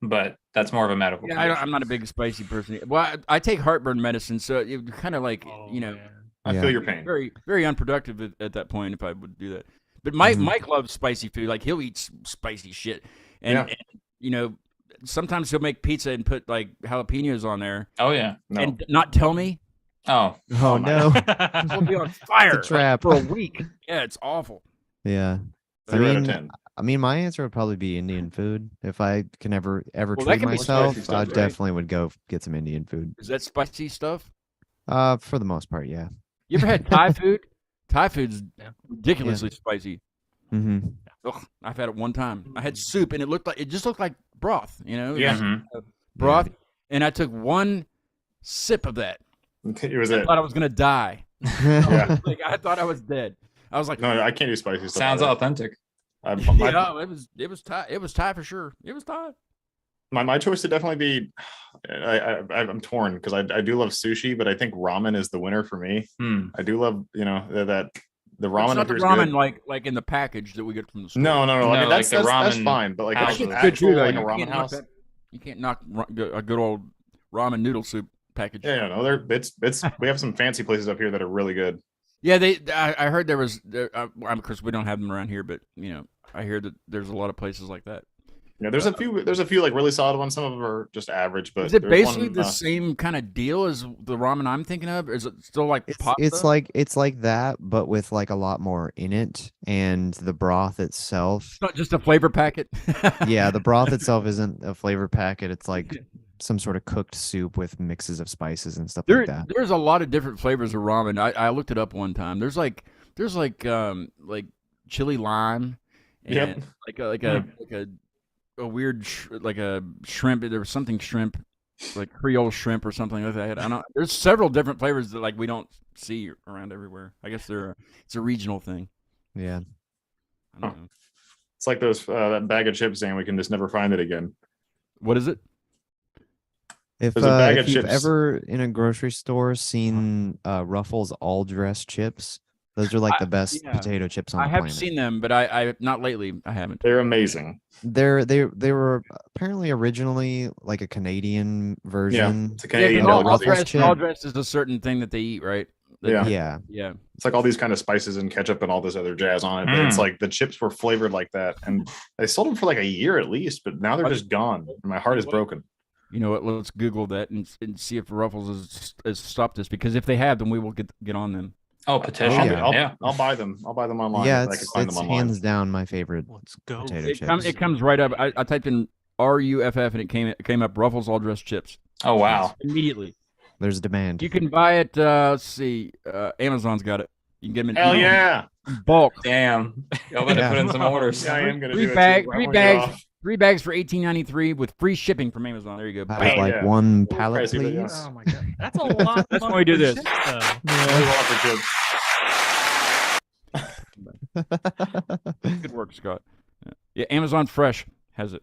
but that's more of a medical. Yeah, condition. I'm not a big spicy person. Well, I take heartburn medicine, so it kind of like oh, you know. man. I Yeah. feel your pain. Very, very unproductive at that point if I would do that. But Mike, Mhm. Mike loves spicy food. Like he'll eat spicy shit, and sometimes he'll make pizza and put like jalapenos on there Oh yeah. No. and not tell me. Oh, Oh my no. We'll be on fire trap. for a week. Yeah, it's awful. Yeah. I 0 out of mean, 10. I mean, my answer would probably be Indian food. If I can ever Well, that treat can be myself, spicy stuff, I right? definitely would go get some Indian food. Is that spicy stuff? For the most part, yeah. You ever had Thai food? Thai food's Yeah. ridiculously spicy. Mm-hmm. Ugh, I've had it one time. I had soup and it just looked like broth, you know? It Yeah. was, Mhm. broth. And I took one sip of that. It was I it. thought I was gonna die. Yeah. Like I thought I was dead. I was like, No, I can't do spicy stuff. Sounds either. authentic. My, it was Thai. It was Thai for sure. It was Thai. my choice would definitely be. I'm torn because I do love sushi, but I think ramen is the winner for me. Hmm. I do love that the It's ramen not up the here is ramen good. like in the package that we get from the store. No. I No, mean, like that's, the that's ramen fine, but like houses. an It's good actual too, though. like a You ramen can't knock house. that- You can't knock a good old ramen noodle soup package. Yeah, no, it's we have some fancy places up here that are really good. Yeah, I heard there was. Of course, we don't have them around here, but I hear that there's a lot of places like that. Yeah, there's a few like really solid ones. Some of them are just average, but Is it there's basically one, the same kind of deal as the ramen I'm thinking of? Is it still like It's pasta? it's like that, but with like a lot more in it, and the broth itself. It's not just a flavor packet. Yeah, the broth itself isn't a flavor packet. It's like some sort of cooked soup with mixes of spices and stuff like that. There's a lot of different flavors of ramen. I looked it up one time. There's like chili lime and Yep. like a weird like a shrimp. There was something shrimp, like Creole shrimp or something like that. I don't. There's several different flavors that like we don't see around everywhere. I guess it's a regional thing. Yeah. I don't know. It's like those that bag of chips saying we can just never find it again. What is it? If There's a bag if of you've chips. ever in a grocery store seen Ruffles all dressed chips, those are like the best yeah. potato chips on I the have planet. seen them, but I not lately. I haven't. They're amazing. They were apparently originally like a Canadian version. It's a Yeah, Canadian 'cause all Ruffles delicacy. dressed, chip. all dressed is a certain thing that they eat, right? Yeah. Yeah. Yeah. It's like all these kind of spices and ketchup and all this other jazz on it. But it's Mm. like the chips were flavored like that, and they sold them for like a year at least. But now they're just gone. And my heart is broken. You know what? Let's Google that and see if Ruffles has stopped this. Because if they have, then we will get on them. Oh, petition. Oh, Yeah. yeah. I'll buy them. I'll buy them online. Yeah, if I can it's find them online. hands down my favorite Let's go. potato It, chips. it comes right up. I typed in RUFF and it came up Ruffles all dressed chips Oh wow. immediately. There's demand. You can buy it. Let's see. Amazon's got it. You can get them in Hell yeah! bulk. Damn. Y'all better Yeah. put in some orders. Yeah, I am gonna Three do it. bag, too. I three wanna get bags, off. 3 bags for $18.93 with free shipping from Amazon. There you go. I Bam. would like yeah. one Little pallet, pricey, but please. yes. Oh my god, that's a lot. That's of when we do money for this. chips, though. There's a lot for kids. Good work, Scott. Yeah, Amazon Fresh has it.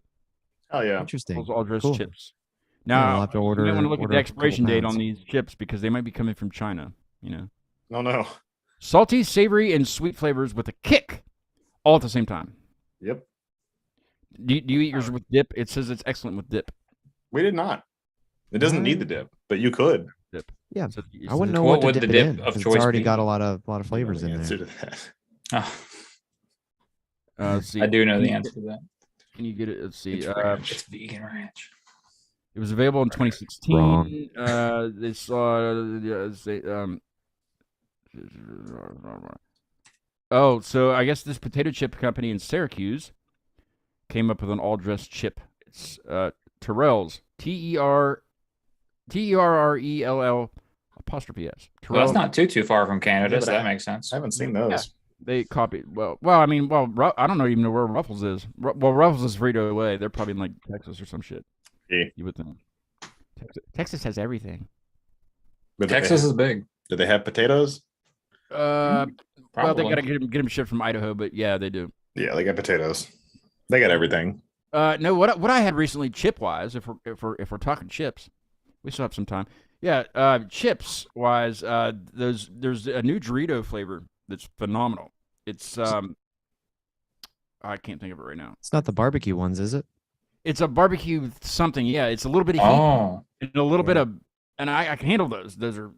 Hell yeah! Interesting. Those all dressed Cool. chips. Yeah, Now, we'll have to you order. might want to look at order the a couple expiration date pounds. on these chips because they might be coming from China. No. Salty, savory, and sweet flavors with a kick, all at the same time. Yep. Do you eat yours with dip? It says it's excellent with dip. We did not. It doesn't need the dip, but you could. Yeah, It says- it I wouldn't says- know What what, would to the dip it dip in, of 'cause choice it's already be? got a lot of flavors You know in the there. answer to that. Oh, let's see. I do know Can the you answer to that. Can you get it? Let's see. It's ranch. It's vegan ranch. It was available in 2016. Wrong. They saw. Oh, so I guess this potato chip company in Syracuse came up with an all-dressed chip. It's Terrell's. Terrell apostrophe S. Well, that's Terrell. not too far from Canada, Yeah, so but that makes sense. I haven't seen those. They copied. Well. I mean, I don't even know where Ruffles is. Well, Ruffles is Frito away. They're probably in like Texas or some shit. Yeah. You would think. Texas has everything. But Texas is big. Do they have potatoes? Well, they Probably. gotta get them shipped from Idaho, but yeah, they do. Yeah, they got potatoes. They got everything. No, what I had recently, chip wise, if we're talking chips, we still have some time. Yeah, chips wise, there's a new Dorito flavor that's phenomenal. It's I can't think of it right now. It's not the barbecue ones, is it? It's a barbecue something. Yeah, it's a little bit of heat Oh, and a little bit of, and I can handle those. Those are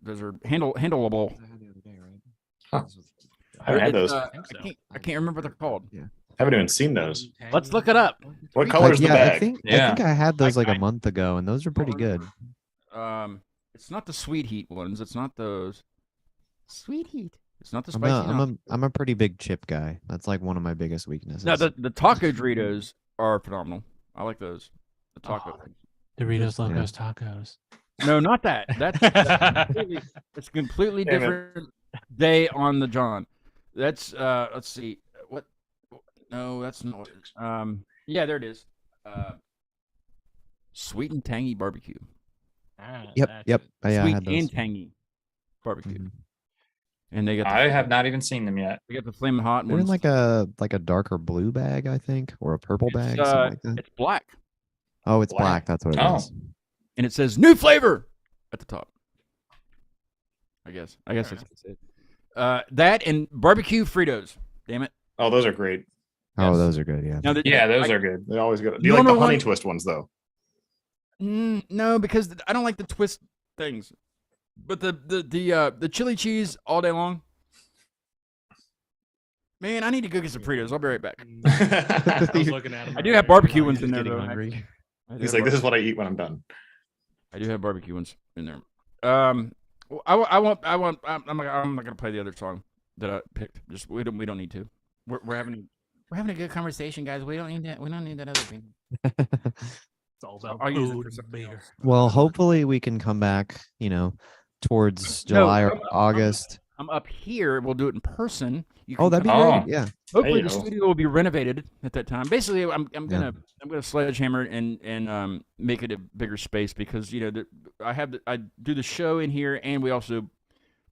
handleable. I haven't had those. I can't remember what they're called. Haven't even seen those. Let's look it up. What color's the yeah, bag? I think Yeah. I had those like a month ago, and those are pretty good. It's not the sweet heat ones. It's not those. Sweet heat. It's not the I'm spicy. I'm a pretty big chip guy. That's like one of my biggest weaknesses. No, the taco Doritos are phenomenal. I like those. The taco. Doritos, Yeah. Locos, Tacos. No, not that. That's it's completely Damn it. different day on the John. That's let's see. What no, that's not yeah, there it is. Sweet and tangy barbecue. Yep. That's it. Oh, yeah, I Sweet had those. and tangy barbecue. Mhm. And they got I have not even seen them yet. they got the flaming hot They're in ones. like a darker blue bag, I think, or a purple bag, something like that. It's black. Oh, it's black. black. That's what it Oh. is. And it says new flavor at the top. I guess that's it. That and barbecue Fritos. Damn it. Oh, those are great. Oh, Yes. those are good. Yeah. Now, Yeah, those are good. They always good. Do you like the Normal honey one- twist ones though? No, because I don't like the twist things. But the chili cheese all day long. Man, I need to go get some Fritos. I'll be right back. I was looking at 'em I do have earlier. barbecue Now ones you're in just there. getting Though. hungry. I do He's have like, this is what I eat when I'm done. I do have barbecue ones in there. I won't. I'm not gonna play the other song that I picked. Just we don't need to. We're having a good conversation, guys. We don't need that. We don't need that other thing. It's all about I'll use it food for and something beer. else. Well, hopefully we can come back, towards No, July or I'm- August. I'm up here. We'll do it in person. You Oh, can that'd be come- Oh. great. Yeah. Hopefully the Hey-o. studio will be renovated at that time. Basically, I'm Yeah. gonna sledgehammer and make it a bigger space because I do the show in here and we also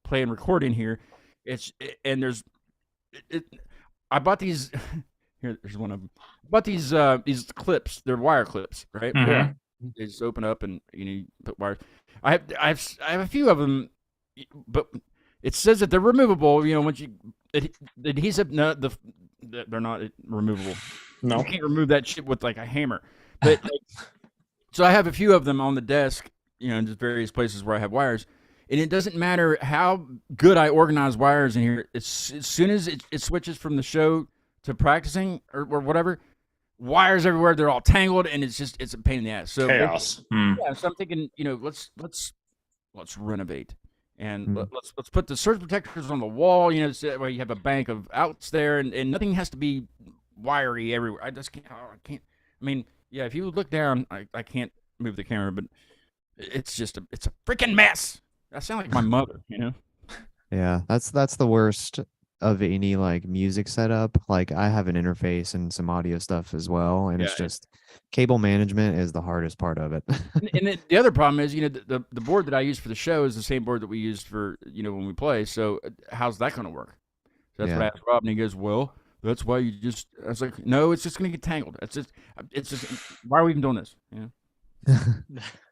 play and record in here. I bought these. Here's one of them. I bought these clips. They're wire clips, right? Mhm. Yeah. They just open up and you put wires. I have a few of them, but it says that they're removable. Once you the adhesive, no, they're not removable. No. You can't remove that shit with like a hammer. But so I have a few of them on the desk, in just various places where I have wires. And it doesn't matter how good I organize wires in here. As soon as it switches from the show to practicing or whatever, wires everywhere. They're all tangled, and it's a pain in the ass. So Chaos. Hmm. yeah, so I'm thinking, let's renovate and Hmm. let's put the surge protectors on the wall. So where you have a bank of outs there, and nothing has to be wiry everywhere. I just can't. I can't. I mean, yeah, if you look down, I can't move the camera, but it's a freaking mess. I sound like my mother, Yeah. That's the worst of any like music setup. Like I have an interface and some audio stuff as well, and it's Yeah, just cable management is the hardest part of it. And the other problem is, the board that I use for the show is the same board that we used for when we play. So how's that going to work? So that's what I Yeah. asked Rob, and he goes, "Well, that's why you just." I was like, "No, it's just going to get tangled. It's just. Why are we even doing this?"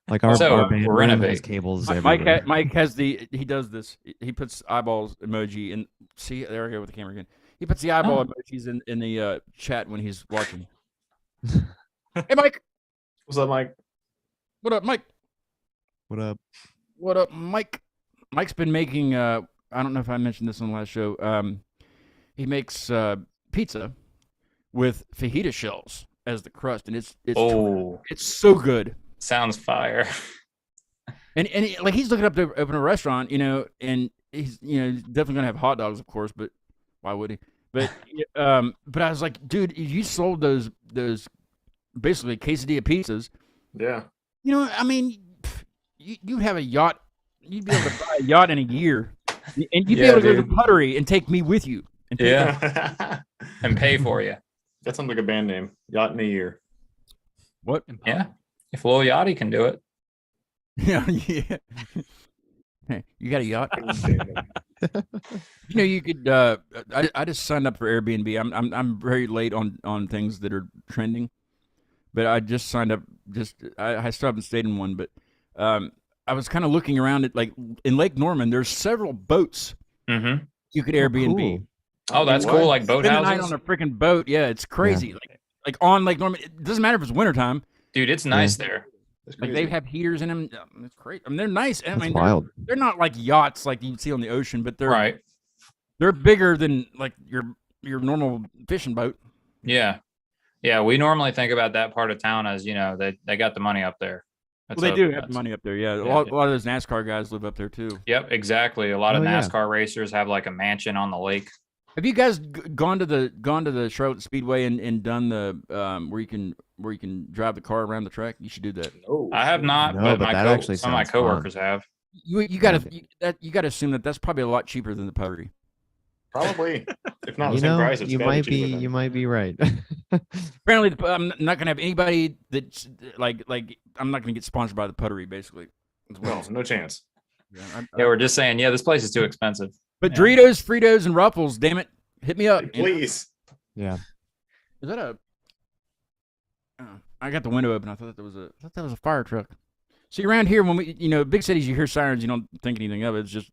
Like our, So, our band room renovate. has cables Mike, everywhere. Mike has he does this. He puts eyeballs emoji and see there I go with the camera again. He puts the eyeball emojis in the chat when he's watching. Hey, Mike. What's up, Mike? What up, Mike? What up? What up, Mike? Mike's been making. I don't know if I mentioned this on the last show. He makes pizza with fajita shells as the crust, and it's Oh, it's so good. sounds fire. And he's looking up to open a restaurant, and he's definitely gonna have hot dogs, of course, but why would he? But but I was like, dude, if you sold those basically quesadilla pizzas, Yeah. I mean, you'd have a yacht. You'd be able to buy a yacht in a year, and you'd be Yeah, able to go to dude. the Puttery and take me with you. And pick up- Yeah. And pay for you. That sounds like a band name. Yacht in a year. What? Yeah. If Lil Yachty can do it. Yeah. Hey, you got a yacht? You could. I just signed up for Airbnb. I'm very late on things that are trending, but I just signed up. I still haven't stayed in one, but I was kind of looking around at like in Lake Norman. There's several boats Mm-hmm. you could Oh, Airbnb. cool. Oh, that's What? cool. Like Spend the night boathouses. on a freaking boat. Yeah, it's crazy. Like on Lake Norman. It doesn't matter if it's wintertime. Dude, it's nice there. That's Like crazy. they have heaters in them. It's great. I mean, they're nice. I That's mean, wild. they're not like yachts like you see on the ocean, but they're Right. they're bigger than like your normal fishing boat. Yeah. Yeah. We normally think about that part of town as, they got the money up there. That's Well, they up- do have that's- money up there. Yeah, a Yeah. lot of those NASCAR guys live up there too. Yep, exactly. A lot of Oh, yeah. NASCAR racers have like a mansion on the lake. Have you guys gone to the Charlotte Speedway and done the where you can drive the car around the track? You should do that. Oh, I have not, No, but but my that actually some of my sounds fun. coworkers have. You gotta assume that that's probably a lot cheaper than the Puttery. probably. If not the You same know, price, it's you gotta might cheaper be then. you might be right. Apparently, I'm not gonna have anybody that's like I'm not gonna get sponsored by the Puttery, basically. As well. No chance. Yeah, Yeah, we're just saying, yeah, this place is too expensive. but yeah. Doritos, Fritos, and Ruffles, damn it, hit me up. Please. Yeah. Is that a? Oh, I got the window open. I thought that was a fire truck. See, around here, when we, big cities, you hear sirens, you don't think anything of it. It's just,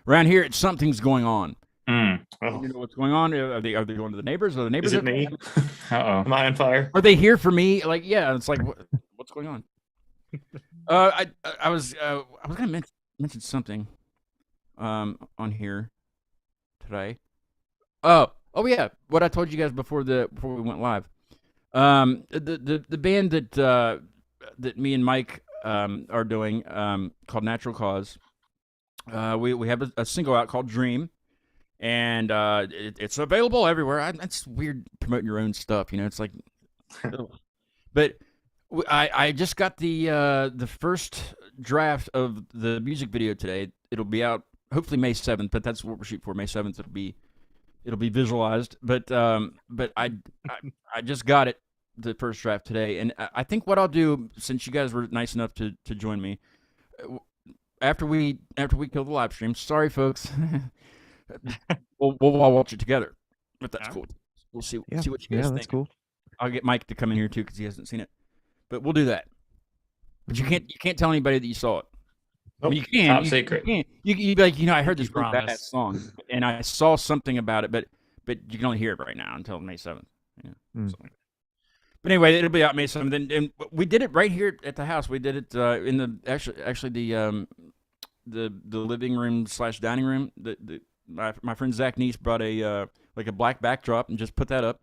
around here, something's going on. Mm. Oh, You know what's going on? Are they going to the neighbors? Are the neighbors? is it me? Uh-oh. Am I on fire? Are they here for me? Like, yeah. It's like, what's going on? I was gonna mention something, on here today. Oh yeah. What I told you guys before we went live. The band that me and Mike are doing called Natural Cause. We have a single out called Dream, and it's available everywhere. It's weird promoting your own stuff, It's like, but I just got the first draft of the music video today. It'll be out hopefully May 7th, but that's what we're shooting for. May 7th it'll be visualized. But I just got it, the first draft today, and I think what I'll do, since you guys were nice enough to join me, after we kill the live stream. Sorry, folks. we'll all watch it together, but that's cool. We'll see what you guys Yeah, think. that's cool. I'll get Mike to come in here too because he hasn't seen it, but we'll do that. But you can't tell anybody that you saw it. I mean, you can. Top secret. You be like, I heard this You really bad promise. song, and I saw something about it, but you can only hear it right now until May 7th. Yeah. Mm. But anyway, it'll be out May 7th, and we did it right here at the house. We did it in the actually the living room / dining room. My friend Zach Neese brought a black backdrop and just put that up.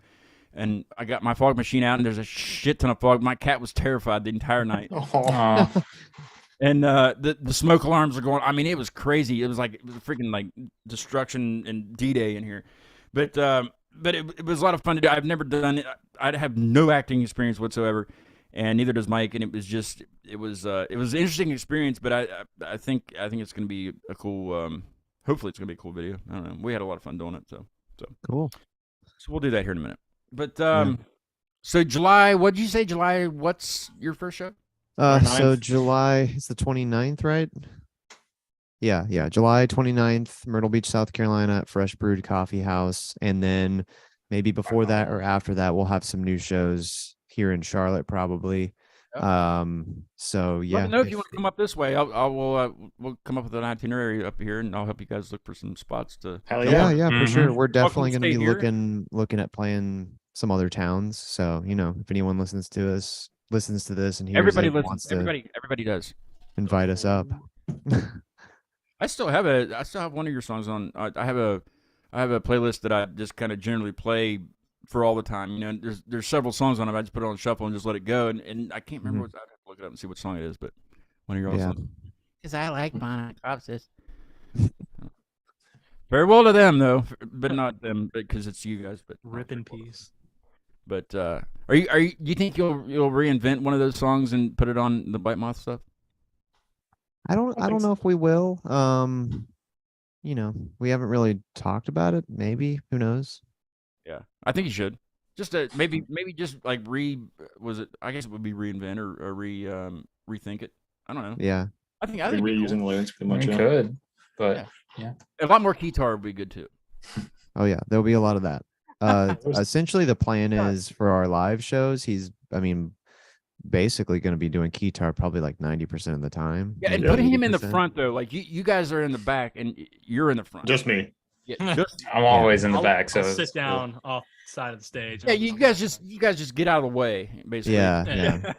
And I got my fog machine out, and there's a shit ton of fog. My cat was terrified the entire night. Oh, And the smoke alarms are going. I mean, it was crazy. It was freaking like destruction and D-Day in here. But it was a lot of fun to do. I've never done it. I have no acting experience whatsoever, and neither does Mike. And it was an interesting experience. But I think it's going to be a cool. Hopefully, it's going to be a cool video. I don't know. We had a lot of fun doing it. So Cool. we'll do that here in a minute. But so July. What did you say? July. What's your first show? So 29th. July, it's the 29th, right? Yeah. July 29th, Myrtle Beach, South Carolina at Fresh Brewed Coffee House. And then maybe before that or after that, we'll have some new shows here in Charlotte, probably. So yeah. Let me know if you want to come up this way. We'll come up with an itinerary up here, and I'll help you guys look for some spots to. hell Yeah, yeah. for sure. We're definitely Welcome going to to stay be here. looking at playing some other towns. So, if anyone listens to this and hears Everybody it, listens. wants to Everybody does. invite us up. I still have one of your songs on. I have a playlist that I just kind of generally play for all the time. There's several songs on it. I just put it on shuffle and just let it go. And I can't remember what. I'd have to look it up and see what song it is. But one of your Yeah. songs. Because I like monocopsis. Farewell to them though, but not them because it's you guys. But Rip in peace. But are you? Do you think you'll reinvent one of those songs and put it on the Blightmoth stuff? I don't think know if we will. We haven't really talked about it. Maybe, who knows? Yeah, I think you should. Just maybe just like I guess it would be reinvent or rethink it. I don't know. Yeah. I think Be it'd be reusing cool. lyrics pretty much. We Yeah. could, but A lot more guitar would be good too. Oh yeah, there'll be a lot of that. Essentially the plan is for our live shows, basically going to be doing guitar probably like 90% of the time. Yeah, and maybe putting him in the 80%. front though, like you guys are in the back and you're in the front. Just me. Yeah, just I'm always in the I'll- back, so I'll it's sit down off the side of the stage. yeah. You guys just get out of the way, basically. Yeah.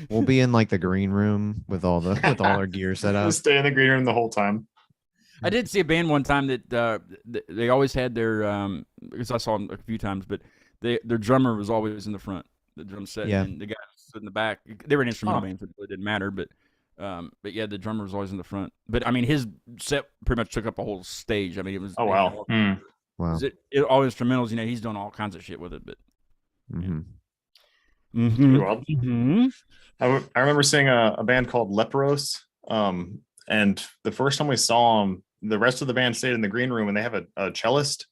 We'll be in like the green room with all our gear set up. Just stay in the green room the whole time. I did see a band one time that they always had their because I saw them a few times, but their drummer was always in the front, the drum set, Yeah. and the guy stood in the back. They were an instrumental Oh. band, so it really didn't matter. But yeah, the drummer was always in the front. But I mean, his set pretty much took up a whole stage. I mean, it was. Oh, wow. Mm. Wow. All instrumentals. You know, he's doing all kinds of shit with it. But hmm Pretty wild. Mhm. I remember seeing a band called Leperos. And the first time we saw them, the rest of the band stayed in the green room, and they have a cellist.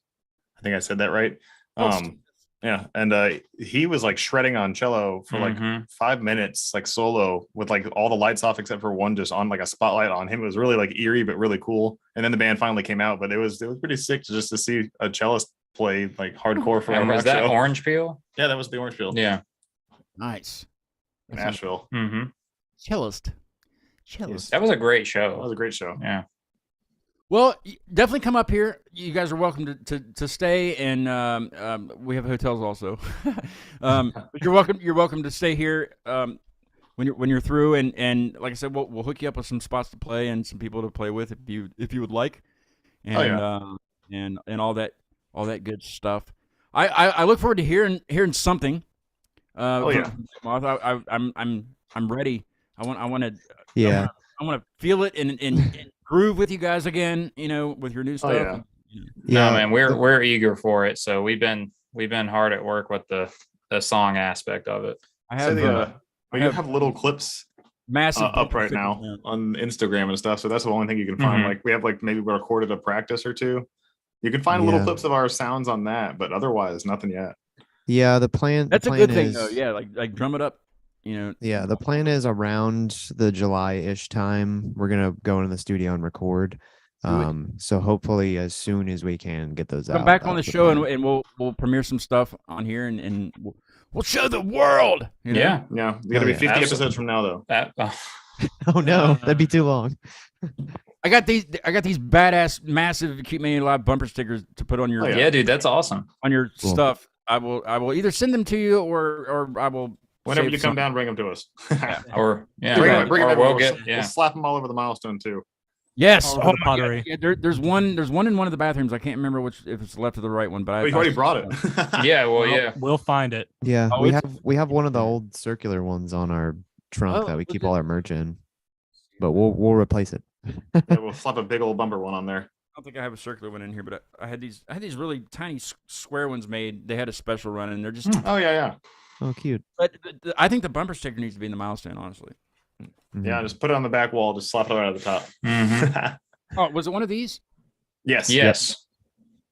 I think I said that right. Yeah, and he was like shredding on cello for like Mhm. 5 minutes, like solo, with like all the lights off except for one, just on like a spotlight on him. It was really like eerie but really cool. And then the band finally came out, but it was pretty sick to see a cellist play like hardcore for a And was rock that show. Orange Peel? Yeah, that was the Orange Peel Yeah. Nice. in Nashville. Mm-hmm. Cellist. That was a great show. That was a great show. Yeah. Well, definitely come up here. You guys are welcome to stay, and we have hotels also. But you're welcome. You're welcome to stay here when you're through, and like I said, we'll hook you up with some spots to play and some people to play with if you would like, and and all that good stuff. I look forward to hearing something. From Blightmoth. I'm ready. I want to. Yeah. I want to feel it and groove with you guys again. You know, with your new stuff. yeah. Yeah. No, man, we're eager for it. So we've been hard at work with the song aspect of it. I So have we have little clips massive up right now on Instagram and stuff. So that's the only thing you can find. Mhm. Like we have like maybe we recorded a practice or two. You can find little Yeah. clips of our sounds on that, but otherwise nothing yet. Yeah. The plan. That's the a good plan thing, is, though. Yeah, like drum it up. You know. Yeah, the plan is around the July-ish time, we're gonna go into the studio and record. Do it. So hopefully as soon as we can get those out. Come back on the that's show plan. and we'll premiere some stuff on here and we'll show the world. You know? Yeah. Yeah, we gotta Oh, be yeah. 50 Absolutely. episodes from now though. That Oh no, that'd be too long. I got these badass massive Cute Mania Live bumper stickers to put on your Oh, yeah, dude, that's awesome. on your Cool. stuff. I will either send them to you or I will Whenever save you come some. down, bring them to us. Or yeah, Bring or, them, bring or them we'll everywhere. get yeah. We'll slap them all over the milestone too. Yes. All over Oh the my God. pottery. Yeah, there's one in one of the bathrooms. I can't remember if it's the left or the right one, but But you've already brought it. Yeah, well, yeah. We'll find it. Yeah, Oh, we have one of the old circular ones on our trunk Oh, that we keep look all our merch in, but we'll replace it. Yeah, we'll slap a big old bumper one on there. I don't think I have a circular one in here, but I had these really tiny square ones made. They had a special run, and they're just. Oh yeah. Oh, cute. But I think the bumper sticker needs to be in the milestone, honestly. Mhm. Yeah, just put it on the back wall, just slap it right at the top. Mhm. Oh, was it one of these? Yes. Yes.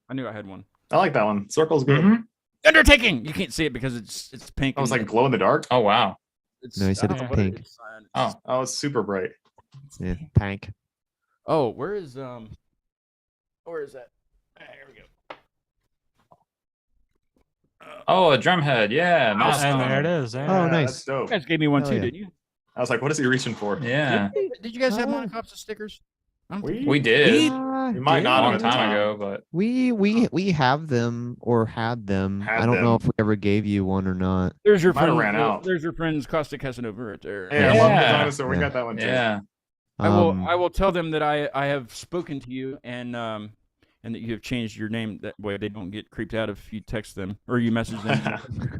I knew I had one. I like that one. Circle's good. Mhm. Undertaking. You can't see it because it's pink. I was and like glow in the dark. Oh wow. it's, No, he said I don't it's know what it pink. is. Oh. Oh, it's super bright. Yeah, tank. Oh, where is that? Ah, here we go. Oh, a drumhead. Yeah. Nice. And there it is. Yeah. Oh, nice. That's dope. You guys gave me one Hell too, yeah. didn't you? I was like, what is he reaching for? Yeah. Did you guys have Oh. monocops of stickers? I don't think We did Ah, We might yeah. not a long have at the time ago, but We have them or had them. Had I don't know them. if we ever gave you one or not. There's your Might have friend. ran out. There's your friend's Caustic Casanova right there. Hey, I love the Yeah. dinosaur. We Yeah. got that one too. yeah. I will. Um, I will tell them that I have spoken to you and that you have changed your name. That way they don't get creeped out if you text them or you message them.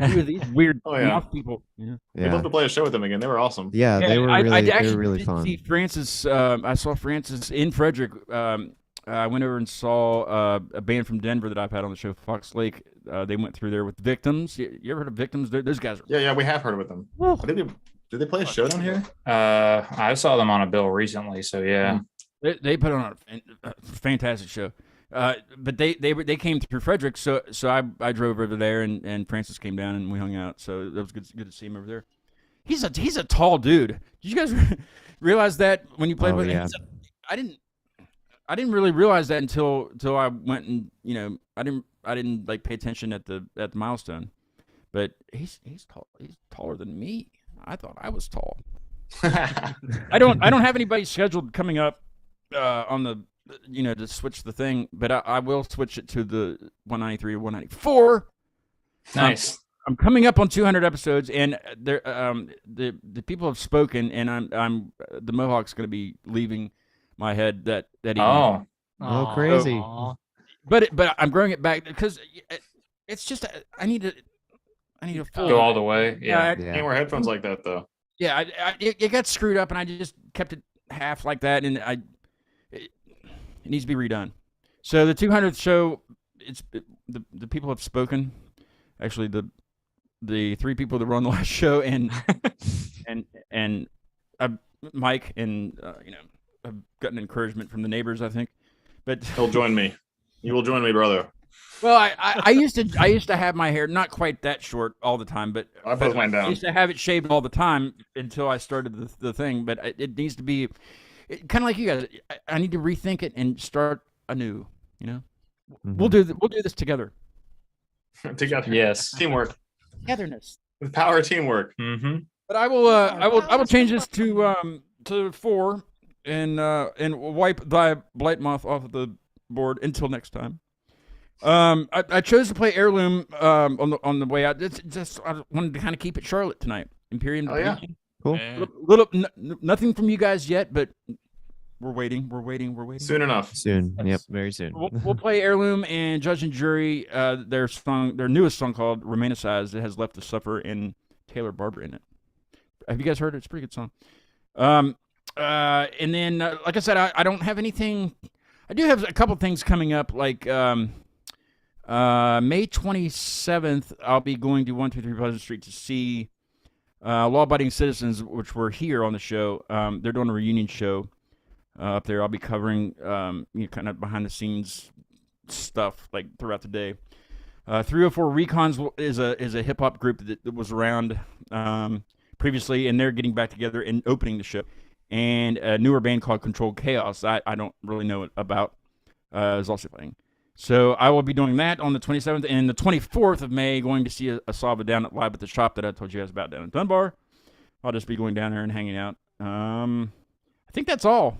Who are these weird Oh, yeah. mouth people? Yeah. We'd Yeah, love to play a show with them again. They were awesome. yeah, they were I really, they actually were really did fun. see Francis. I saw Francis in Frederick. I went over and saw a band from Denver that I've had on the show, Fox Lake. They went through there with Victims. You ever heard of Victims? Those guys are. Yeah, we have heard with them. Did they play a show down here? I saw them on a bill recently, so yeah. They put on a fantastic show. But they came through Frederick, so I drove over there and Francis came down and we hung out. So that was good to see him over there. He's a tall dude. Did you guys realize that when you played Oh, with him? yeah. I didn't really realize that until I went and I didn't like pay attention at the milestone. But he's tall. He's taller than me. I thought I was tall. I don't have anybody scheduled coming up on the to switch the thing, but I will switch it to the 193 or 194. Nice. I'm coming up on 200 episodes, and there the people have spoken, and I'm the Mohawk's going to be leaving my head that evening. Oh. Oh, crazy. Aw. But I'm growing it back because it's just I need to. I need a full. Go all the way. Yeah. Can't wear headphones like that though. Yeah, it got screwed up, and I just kept it half like that, and it needs to be redone. So the 200th show, the people have spoken. Actually, the three people that were on the last show, and Mike, and I've gotten encouragement from the neighbors, I think. But He'll join me. You will join me, brother. well, I used to have my hair not quite that short all the time, but I put mine I down. used to have it shaved all the time until I started the thing. But it needs to be kind of like you guys. I need to rethink it and start anew. We'll do this together. Together. Yes. Teamwork. Togetherness. The power of teamwork. Mm-hmm. But I will change this to 4 and wipe thy Blightmoth off of the board until next time. I chose to play Heirloom on the way out. It's just I wanted to kind of keep it Charlotte tonight. Imperium. Oh, yeah. Cool. Nothing from you guys yet, but we're waiting. Soon enough. Soon. Yep. Very soon. We'll play Heirloom and Judge and Jury. Their newest song called "Romanticized." It has "Left to Suffer" and Taylor Barber in it. Have you guys heard it? It's a pretty good song. And then, like I said, I don't have anything. I do have a couple things coming up, like May 27th. I'll be going to 123 Pleasant Street to see Law Abiding Citizens, which were here on the show. They're doing a reunion show up there. I'll be covering kind of behind the scenes stuff like throughout the day. 304 Recons is a hip hop group that was around previously, and they're getting back together and opening the show. And a newer band called Controlled Chaos, I don't really know about, is also playing. So I will be doing that on the 27th, and the 24th of May, going to see a Saba down at Live at the Shop that I told you guys about down in Dunbar. I'll just be going down there and hanging out. I think that's all.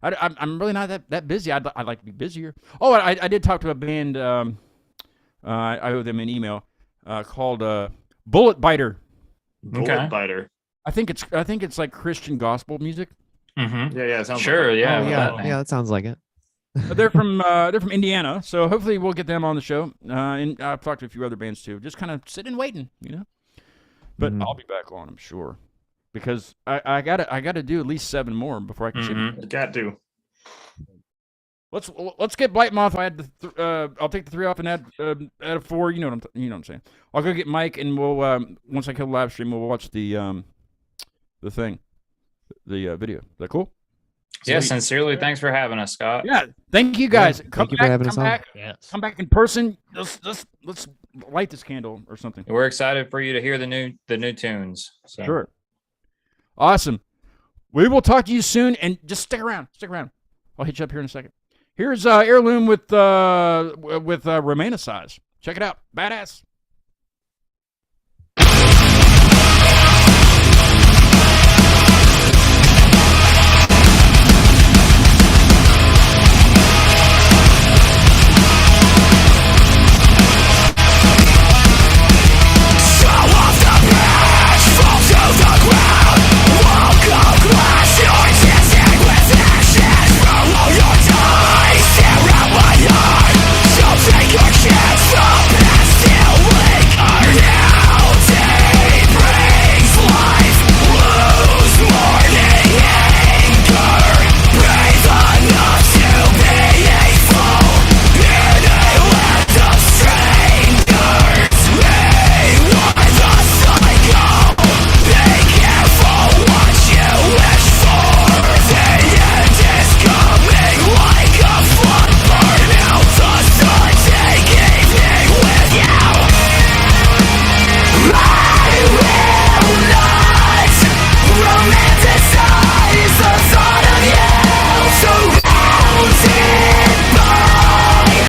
I'm really not that busy. I'd like to be busier. Oh, I did talk to a band. I owe them an email called Bullet Biter. Bullet Biter. I think it's like Christian gospel music. Mm-hmm. Yeah, it sounds Sure. like Yeah. Oh, with yeah. that name. Yeah. That sounds like it. But they're from Indiana, so hopefully we'll get them on the show. And I've talked to a few other bands too. Just kind of sitting and waiting, But I'll be back on, I'm sure, because I gotta do at least 7 more before I can ship. You got to. Let's get Blightmoth. I'll take the 3 off and add a 4. You know what I'm saying. I'll go get Mike, and we'll once I kill the live stream, we'll watch the video. Is that cool? Yeah. Sincerely, thanks for having us, Scott. Yeah. Thank you guys. Thank you for having us on. Yes. Come back in person. Let's light this candle or something. We're excited for you to hear the new tunes. So. Sure. Awesome. We will talk to you soon, and just stick around. I'll hit you up here in a second. Here's Heirloom with Romanicize. Check it out. Badass.